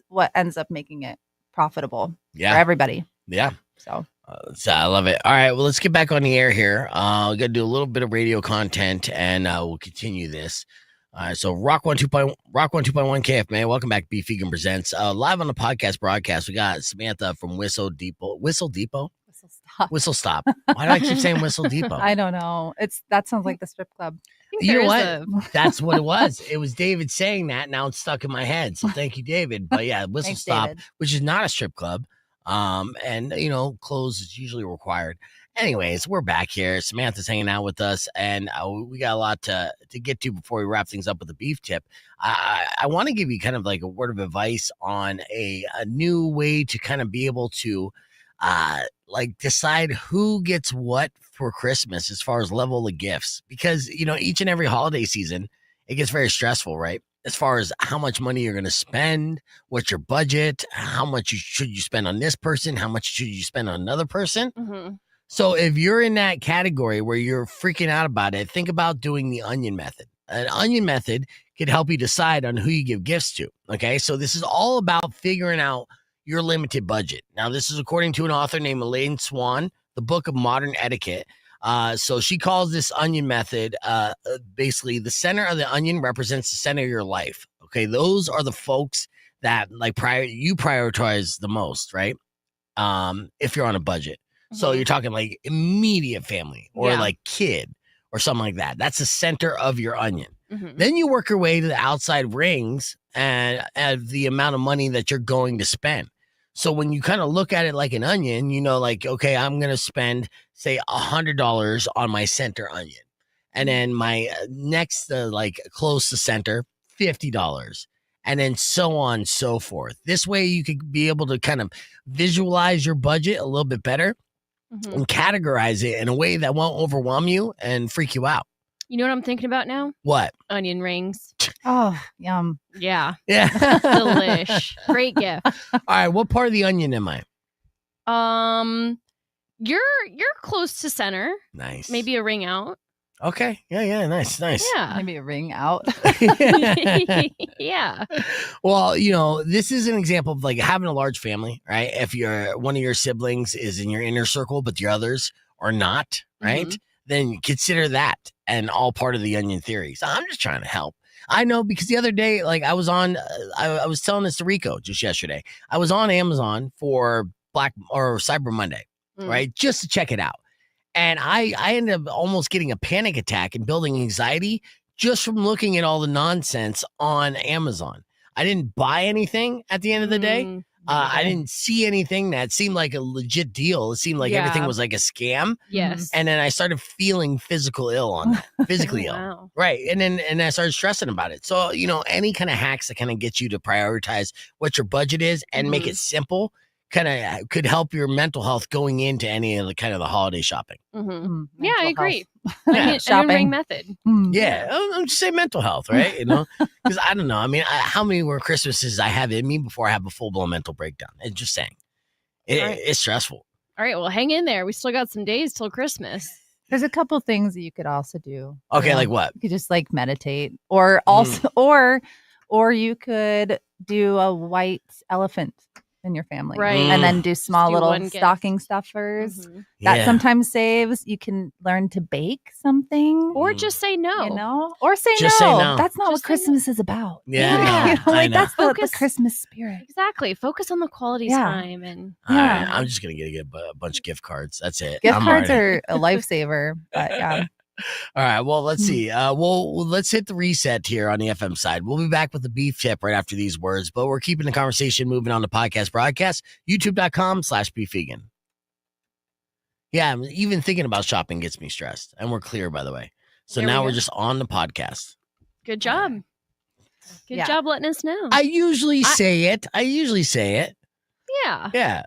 what ends up making it profitable for everybody. Yeah. So I love it. All right. Well, let's get back on the air here. We got to do a little bit of radio content and we'll continue this. All right, so Rock 1.1 KF, man. Welcome back to Beef Vegan Presents. Live on the podcast broadcast, we got Samantha from Whistle Depot. Whistle Stop. Why do I keep saying Whistle Depot? I don't know. That sounds like the strip club. You know what? That's what it was. It was David saying that. Now it's stuck in my head. So thank you, David. But yeah, Whistle Thanks, Stop, David. which is not a strip club. And clothes is usually required. Anyways, we're back here. Samantha's hanging out with us, and we got a lot to get to before we wrap things up with the beef tip. I want to give you kind of like a word of advice on a new way to kind of be able to decide who gets what for Christmas as far as level of gifts, because each and every holiday season it gets very stressful, right? As far as how much money you're going to spend, what's your budget, how much should you spend on this person, how much should you spend on another person. Mm-hmm. So if you're in that category where you're freaking out about it, think about doing the onion method. An onion method could help you decide on who you give gifts to. Okay, so this is all about figuring out your limited budget. Now, this is according to an author named Elaine Swan, The Book of Modern Etiquette. So she calls this onion method, basically the center of the onion represents the center of your life. Okay, those are the folks that you prioritize the most, right? If you're on a budget. So you're talking like immediate family or like kid or something like that. That's the center of your onion. Mm-hmm. Then you work your way to the outside rings and the amount of money that you're going to spend. So when you kind of look at it like an onion, okay, I'm going to spend, say, $100 on my center onion. And then my next, close to center, $50. And then so on and so forth. This way you could be able to kind of visualize your budget a little bit better. Mm-hmm. And categorize it in a way that won't overwhelm you and freak you out. You know what I'm thinking about now? What? Onion rings. Oh, yum. Yeah. Yeah. Delish. Great gift. All right. What part of the onion am I? You're close to center. Nice. Maybe a ring out. Okay. Yeah. Nice. Yeah. Maybe a ring out. Yeah. Well, this is an example of like having a large family, right? If one of your siblings is in your inner circle, but the others are not, right? Mm-hmm. Then consider that and all part of the onion theory. So I'm just trying to help. I know, because the other day, I was on, I was telling this to Rico just yesterday. I was on Amazon for Cyber Monday, right? Just to check it out. And I ended up almost getting a panic attack and building anxiety just from looking at all the nonsense on Amazon. I didn't buy anything at the end of the day. I didn't see anything that seemed like a legit deal. It seemed like everything was like a scam. Yes. And then I started feeling physically ill on that. Physically ill. Right. And I started stressing about it. So, any kind of hacks that kind of get you to prioritize what your budget is and make it simple kind of could help your mental health going into any of the kind of the holiday shopping. Mm-hmm. Yeah, I agree. Shopping ring method. Yeah, I'm just saying mental health, right? Because I don't know. I mean, how many more Christmases I have in me before I have a full blown mental breakdown? And just saying, it's stressful. All right, well, hang in there. We still got some days till Christmas. There's a couple things that you could also do. Okay, like what? You could just meditate, or also, or you could do a white elephant in your family, right? And then do small little stocking stuffers. Mm-hmm. That sometimes saves. You can learn to bake something, or just say no. Or say just no. Say no. That's not what Christmas is about. Yeah. I know. That's the Christmas spirit. Exactly. Focus on the quality time and. All right, I'm just gonna get a bunch of gift cards. That's it. Gift cards are a lifesaver. But yeah. All right. Well, let's see. Let's hit the reset here on the FM side. We'll be back with the beef tip right after these words, but we're keeping the conversation moving on the podcast broadcast, youtube.com/beefvegan. Yeah, even thinking about shopping gets me stressed, and we're clear, by the way. So now we're just on the podcast. Good job. Good job letting us know. I usually say it. Yeah. Yeah.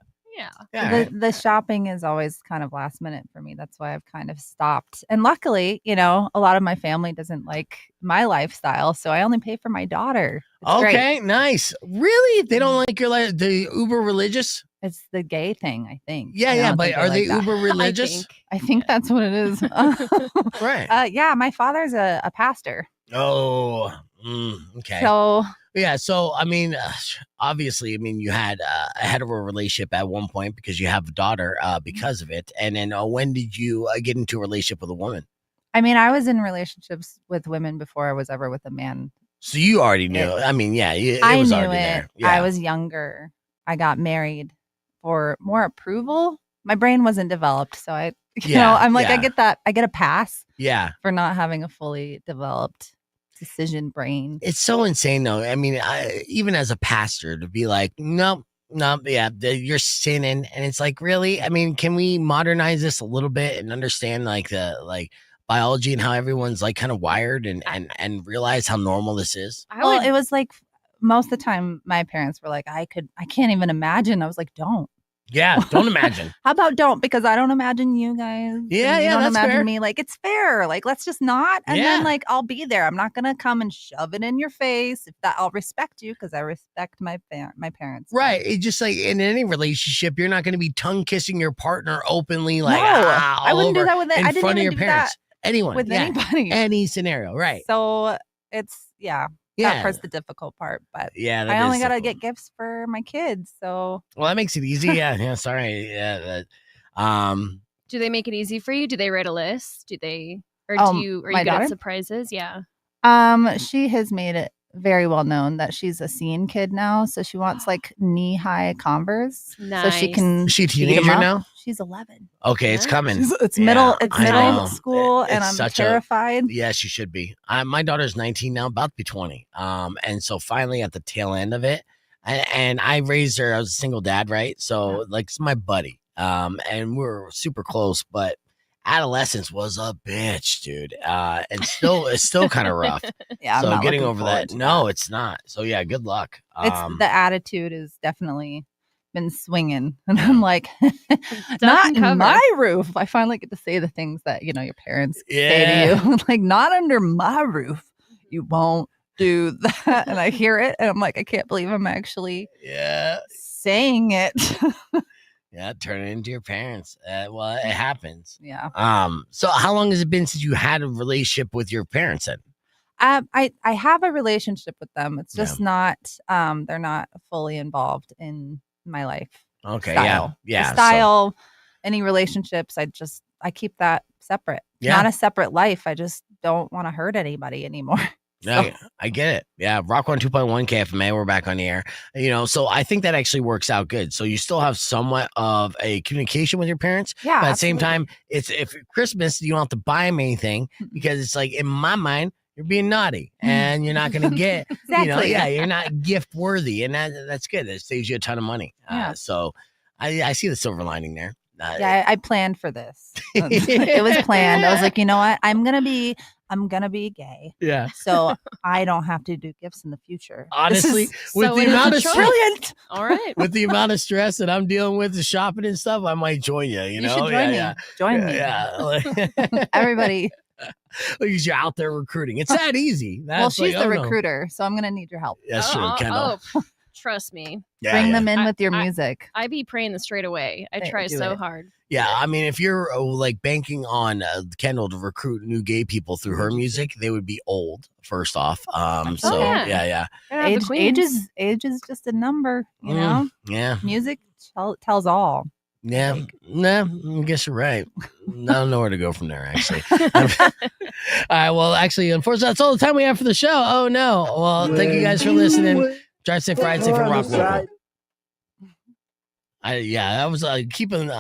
Yeah. The shopping is always kind of last minute for me. That's why I've kind of stopped. And luckily, a lot of my family doesn't like my lifestyle, so I only pay for my daughter. It's great. Nice. Really? They don't like your the uber religious? It's the gay thing, I think. Yeah, but are they uber religious? I think that's what it is. Right. Yeah, my father's a pastor. Oh, okay. So, I mean, obviously, you had a hetero relationship at one point because you have a daughter because of it. And then when did you get into a relationship with a woman? I mean, I was in relationships with women before I was ever with a man. So you already knew. I mean, yeah, it I was knew already it. there. Yeah. I was younger. I got married for more approval. My brain wasn't developed, so I'm like, I get that. I get a pass. Yeah. For not having a fully developed decision brain. It's so insane, though. I mean, even as a pastor, to be like, nope, yeah, you're sinning, and it's like, really? I mean, can we modernize this a little bit and understand like the biology and how everyone's like kind of wired and realize how normal this is? Well, it was like most of the time my parents were like, I can't even imagine. I was like, don't. Yeah, don't imagine. How about don't? Because I don't imagine you guys. Yeah, you don't that's imagine fair. Me. Like, it's fair. Like, let's just not. And then like, I'll be there. I'm not going to come and shove it in your face. If that, I'll respect you because I respect my parents. Right. It's just like in any relationship, you're not going to be tongue kissing your partner openly. Like, no, I wouldn't do that with it. in I didn't front even of your do parents. Anyone. with anybody. Any scenario. Right. So it's, that part's the difficult part, but I only got to get gifts for my kids. So, well, that makes it easy. Yeah. Sorry. Yeah. Do they make it easy for you? Do they write a list? Do you get surprises? Yeah. She has made it very well known that she's a scene kid now. So she wants like knee-high Converse. Nice. So she can. Is she a teenager now? She's 11. Okay, it's coming. It's middle school, and I'm terrified. Yes, you should be. My daughter's 19 now, about to be 20. And so finally at the tail end of it, and I raised her. I was a single dad, right? So like, it's my buddy. And we're super close, but adolescence was a bitch, dude. And it's still kind of rough. Yeah, so I'm not getting looking over forward that. to No, it's not. So yeah, good luck. It's the attitude is definitely been swinging, and I'm like, not in my roof. I finally get to say the things that your parents say to you, like, not under my roof. You won't do that, and I hear it, and I'm like, I can't believe I'm actually saying it. Yeah, turn it into your parents. Well, it happens. Yeah. So how long has it been since you had a relationship with your parents then? I have a relationship with them. It's just not they're not fully involved in my life. Okay. Style. Yeah. The style, any relationships, I keep that separate. Yeah. Not a separate life. I just don't want to hurt anybody anymore. Yeah, I get it. Yeah, Rock 102.1 KFMA, we're back on the air. So I think that actually works out good. So you still have somewhat of a communication with your parents. Yeah. But at the same time, if Christmas, you don't have to buy them anything because it's like, in my mind, you're being naughty and you're not going to get, exactly. You're not gift worthy. And that's good. It saves you a ton of money. So I see the silver lining there. I planned for this. It was planned. I was like, you know what? I'm gonna be gay. Yeah. So I don't have to do gifts in the future. Honestly, with the amount of brilliant. All right. With the amount of stress that I'm dealing with, the shopping and stuff, I might join you. You know, should join me. Join me. Yeah. Everybody. Because you're out there recruiting. It's that easy. Well, she's the recruiter, so I'm gonna need your help. That's true, Kendall. Trust me. Bring them in with your music. I be praying this straight away. I try so hard. Yeah, I mean, if you're like banking on Kendall to recruit new gay people through her music, they would be old. First off, yeah. Age is just a number, you know. Yeah. Music tells all. Yeah, I guess you're right. I don't know where to go from there, actually. All right, well, actually, unfortunately, that's all the time we have for the show. Oh, no. Well, thank you guys for listening. Drive safe, ride safe, and rock local. I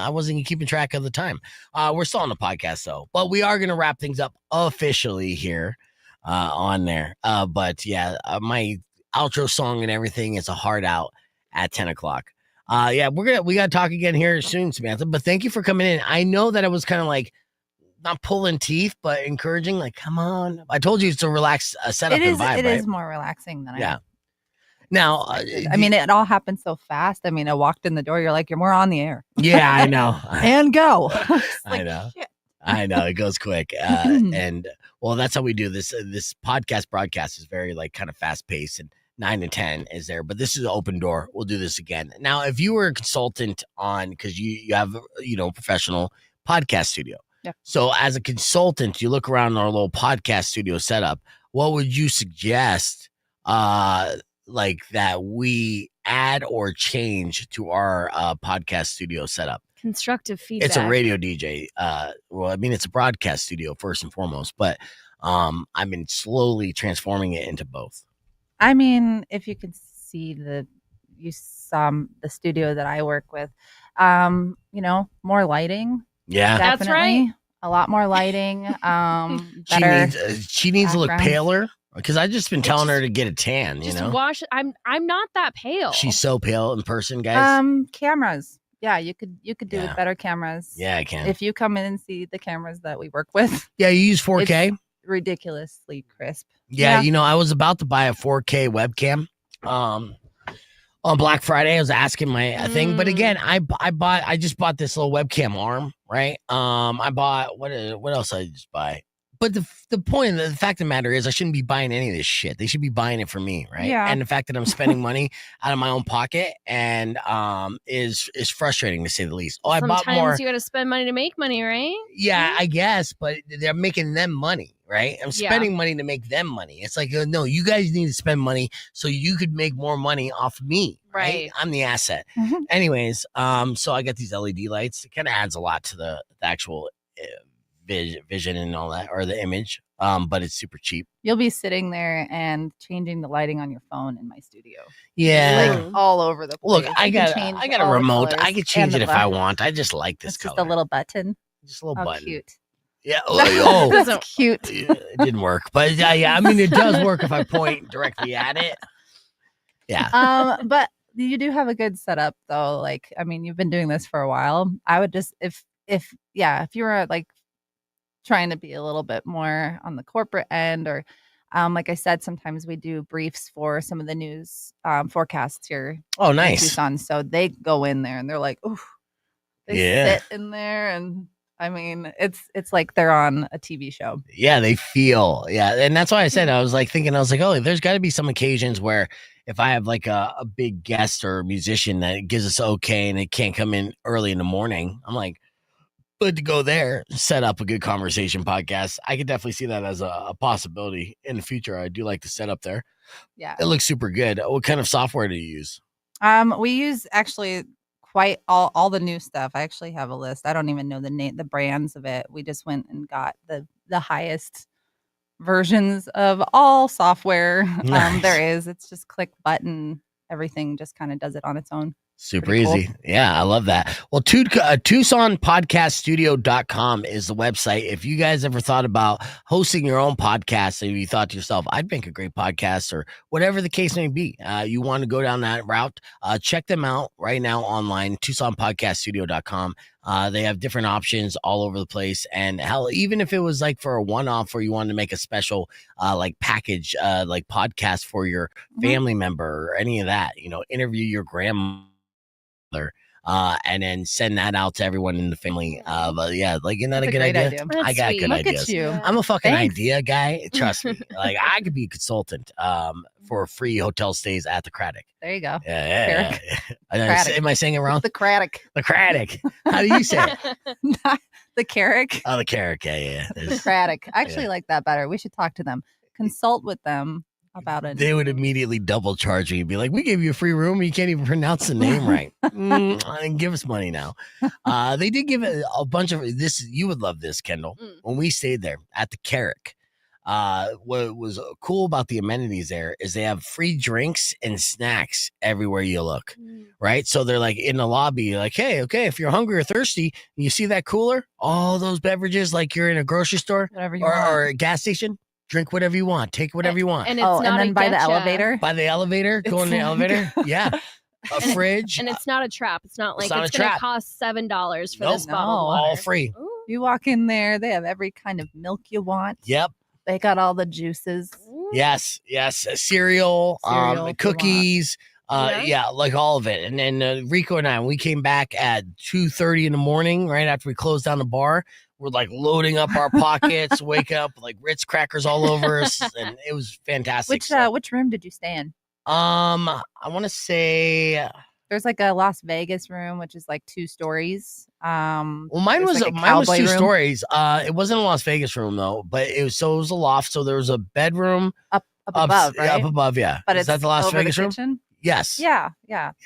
wasn't keeping track of the time. We're still on the podcast, though. But we are going to wrap things up officially here on there. But, my outro song and everything is a hard out at 10 o'clock. We got to talk again here soon, Samantha. But thank you for coming in. I know that it was kind of like not pulling teeth, but encouraging. Like, come on! I told you it's a relaxed setup and vibe. It is more relaxing than I. Now, I mean, it all happened so fast. I mean, I walked in the door. You're like, we're on the air. Yeah, I know. And go. I know. Shit. I know it goes quick. And well, that's how we do this. This podcast broadcast is very like kind of fast paced and 9 to 10 is there, but this is an open door. We'll do this again. Now, if you were a consultant because you have, professional podcast studio. Yeah. So as a consultant, you look around our little podcast studio setup, what would you suggest, like that we add or change to our podcast studio setup? constructive feedback. It's a radio DJ. Well, I mean, it's a broadcast studio first and foremost, but I've been slowly transforming it into both. I mean, if you could see the studio that I work with, more lighting. Yeah, definitely. That's right. A lot more lighting. She needs to look paler because I've just been telling her to get a tan. Just wash. I'm not that pale. She's so pale in person, guys. Cameras. Yeah, you could do with better cameras. Yeah, I can. If you come in and see the cameras that we work with. Yeah, you use 4K. It's ridiculously crisp. Yeah, I was about to buy a 4K webcam. On Black Friday, I was asking my thing, but again, I just bought this little webcam arm, right? I bought what else did I just buy? But the point, the fact of the matter is, I shouldn't be buying any of this shit. They should be buying it for me, right? Yeah. And the fact that I'm spending money out of my own pocket and is frustrating to say the least. Oh, Sometimes I bought more. You got to spend money to make money, right? Yeah, I guess, but they're making them money, right? I'm spending money to make them money. It's like, no, you guys need to spend money so you could make more money off of me, right? I'm the asset. Mm-hmm. Anyways, so I got these LED lights. It kind of adds a lot to the actual vision and all that, or the image, but it's super cheap. You'll be sitting there and changing the lighting on your phone in my studio. Yeah, like all over the place. Look, I got a remote. I could change it if I want. I just like this color. Just a little button. Just a little button. Cute. Yeah. That's cute. It didn't work, but yeah. I mean, it does work if I point directly at it. Yeah. But you do have a good setup, though. Like, I mean, you've been doing this for a while. I would just if you were like trying to be a little bit more on the corporate end, or like I said, sometimes we do briefs for some of the news forecasts here. Oh, nice. In Tucson. So they go in there and they're like, "Ooh," they sit in there, and I mean, it's like they're on a TV show. Yeah, they feel. Yeah, and that's why I said I was like, oh, there's got to be some occasions where if I have like a big guest or musician that gives us okay and it can't come in early in the morning, I'm like, good to go there, set up a good conversation podcast. I could definitely see that as a possibility in the future. I do like the setup there. Yeah, it looks super good. What kind of software do you use? We use actually quite all the new stuff. I actually have a list. I don't even know the brands of it. We just went and got the highest versions of all software there is. It's just click button. Everything just kind of does it on its own. Super easy. Cool. Yeah, I love that. Well, TucsonPodcastStudio.com is the website. If you guys ever thought about hosting your own podcast, and you thought to yourself, I'd make a great podcast, or whatever the case may be, you want to go down that route, check them out right now online, TucsonPodcastStudio.com. They have different options all over the place. And hell, even if it was like for a one-off where you wanted to make a special like package, like podcast for your family member or any of that, interview your grandmother, and then send that out to everyone in the family. But yeah, like, isn't that a good idea? I got good ideas. At you. I'm a fucking idea guy. Trust me. Like, I could be a consultant for free hotel stays at the Craddock. There you go. Yeah. Am I saying it wrong? The Craddock. The Craddock. How do you say it? The Carrick. Oh, the Carrick. Yeah. The Craddock. I actually like that better. We should talk to them. Consult with them about it. They would immediately double charge me and be like, we gave you a free room and you can't even pronounce the name right. Give us money now. They did give a bunch of this. You would love this, Kendall. When we stayed there at the Carrick, what was cool about the amenities there is they have free drinks and snacks everywhere you look, right? So they're like in the lobby, like, hey, okay, if you're hungry or thirsty, and you see that cooler, all those beverages, like you're in a grocery store or a gas station, drink whatever you want, take whatever you want. And it's not then by the elevator? By the elevator, go in the elevator. Yeah. A fridge. And it's not a trap. It's not like it's going to cost $7 for this bottle of water. All free. Ooh. You walk in there, they have every kind of milk you want. Yep. They got all the juices. Yes. Cereal cookies. Yeah, like all of it. And then Rico and I, we came back at 2:30 in the morning, right after we closed down the bar. We're like loading up our pockets, wake up like Ritz crackers all over us, and it was fantastic. Which room did you stay in? I want to say there's like a Las Vegas room, which is like 2 stories. Mine was 2 stories. It wasn't a Las Vegas room though, but it was a loft. So there was a bedroom up above, right? Up above, yeah. But is that the Las Vegas room? Kitchen? Yes. Yeah.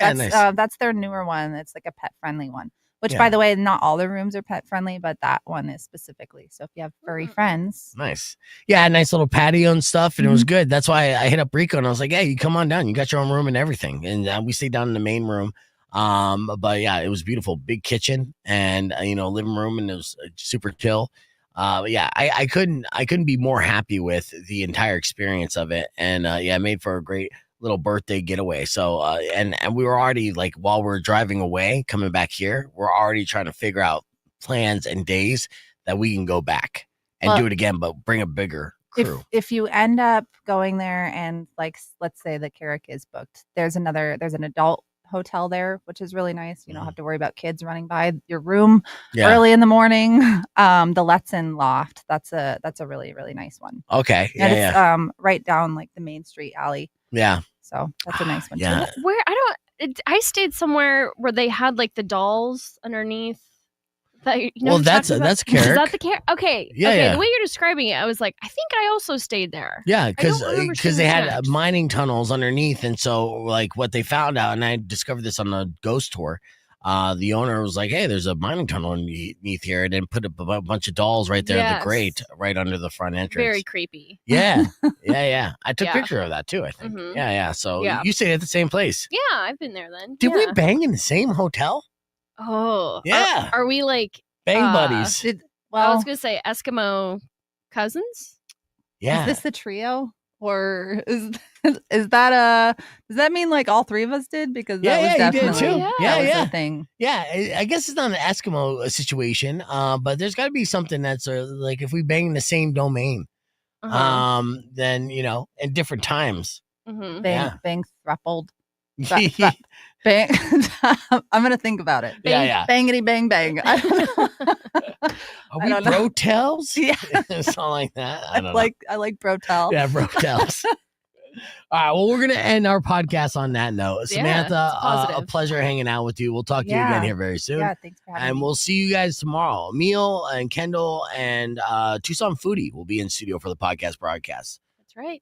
Nice. That's their newer one. It's like a pet friendly one. Which, by the way, not all the rooms are pet friendly, but that one is specifically. So if you have furry friends. Nice. Yeah, nice little patio and stuff. And it was good. That's why I hit up Rico and I was like, hey, you come on down. You got your own room and everything. And we stayed down in the main room. But yeah, it was beautiful. Big kitchen and, living room, and it was super chill. I couldn't be more happy with the entire experience of it. And it made for a great little birthday getaway. So and we were already, like, while we're driving away coming back here, we're already trying to figure out plans and days that we can go back and do it again, but bring a bigger crew. If you end up going there and, like, let's say the Carrick is booked, there's an adult hotel there, which is really nice. You don't have to worry about kids running by your room early in the morning. The Letson Loft, that's a really, really nice one. Okay. And it's right down, like, the Main Street alley. Yeah. So that's a nice one. Yeah. Too. Where I stayed somewhere where they had, like, the dolls underneath. That's Carrick. Is that the Carrick? Okay. Yeah, okay. yeah. The way you're describing it, I was like, I think I also stayed there. Yeah, because they had mining tunnels underneath, and so, like, what they found out, and I discovered this on the ghost tour. The owner was like, "Hey, there's a mining tunnel underneath here," and then put a bunch of dolls right there in the grate, right under the front entrance. Very creepy. Yeah, yeah. I took a picture of that too, I think. Mm-hmm. Yeah. So you stayed at the same place. Yeah, I've been there then. Did we bang in the same hotel? Oh, yeah. Are we like bang buddies? I was gonna say Eskimo cousins. Yeah. Is this the trio, or is that does that mean, like, all three of us did? Because that was definitely you did too. that was a thing. Yeah, I guess it's not an Eskimo situation, but there's got to be something that's like, if we bang in the same domain, then in different times. Mm-hmm. Bang thrupled. Bang. I'm gonna think about it. Bangity bang bang. I don't know. Are we brotels? Yeah, something like that. I like brotel. Yeah, brotels. All right. Well, we're gonna end our podcast on that note. Samantha, a pleasure hanging out with you. We'll talk to you again here very soon. Yeah, thanks for having me. And we'll see you guys tomorrow. Emil and Kendall and Tucson Foodie will be in studio for the podcast broadcast. That's right.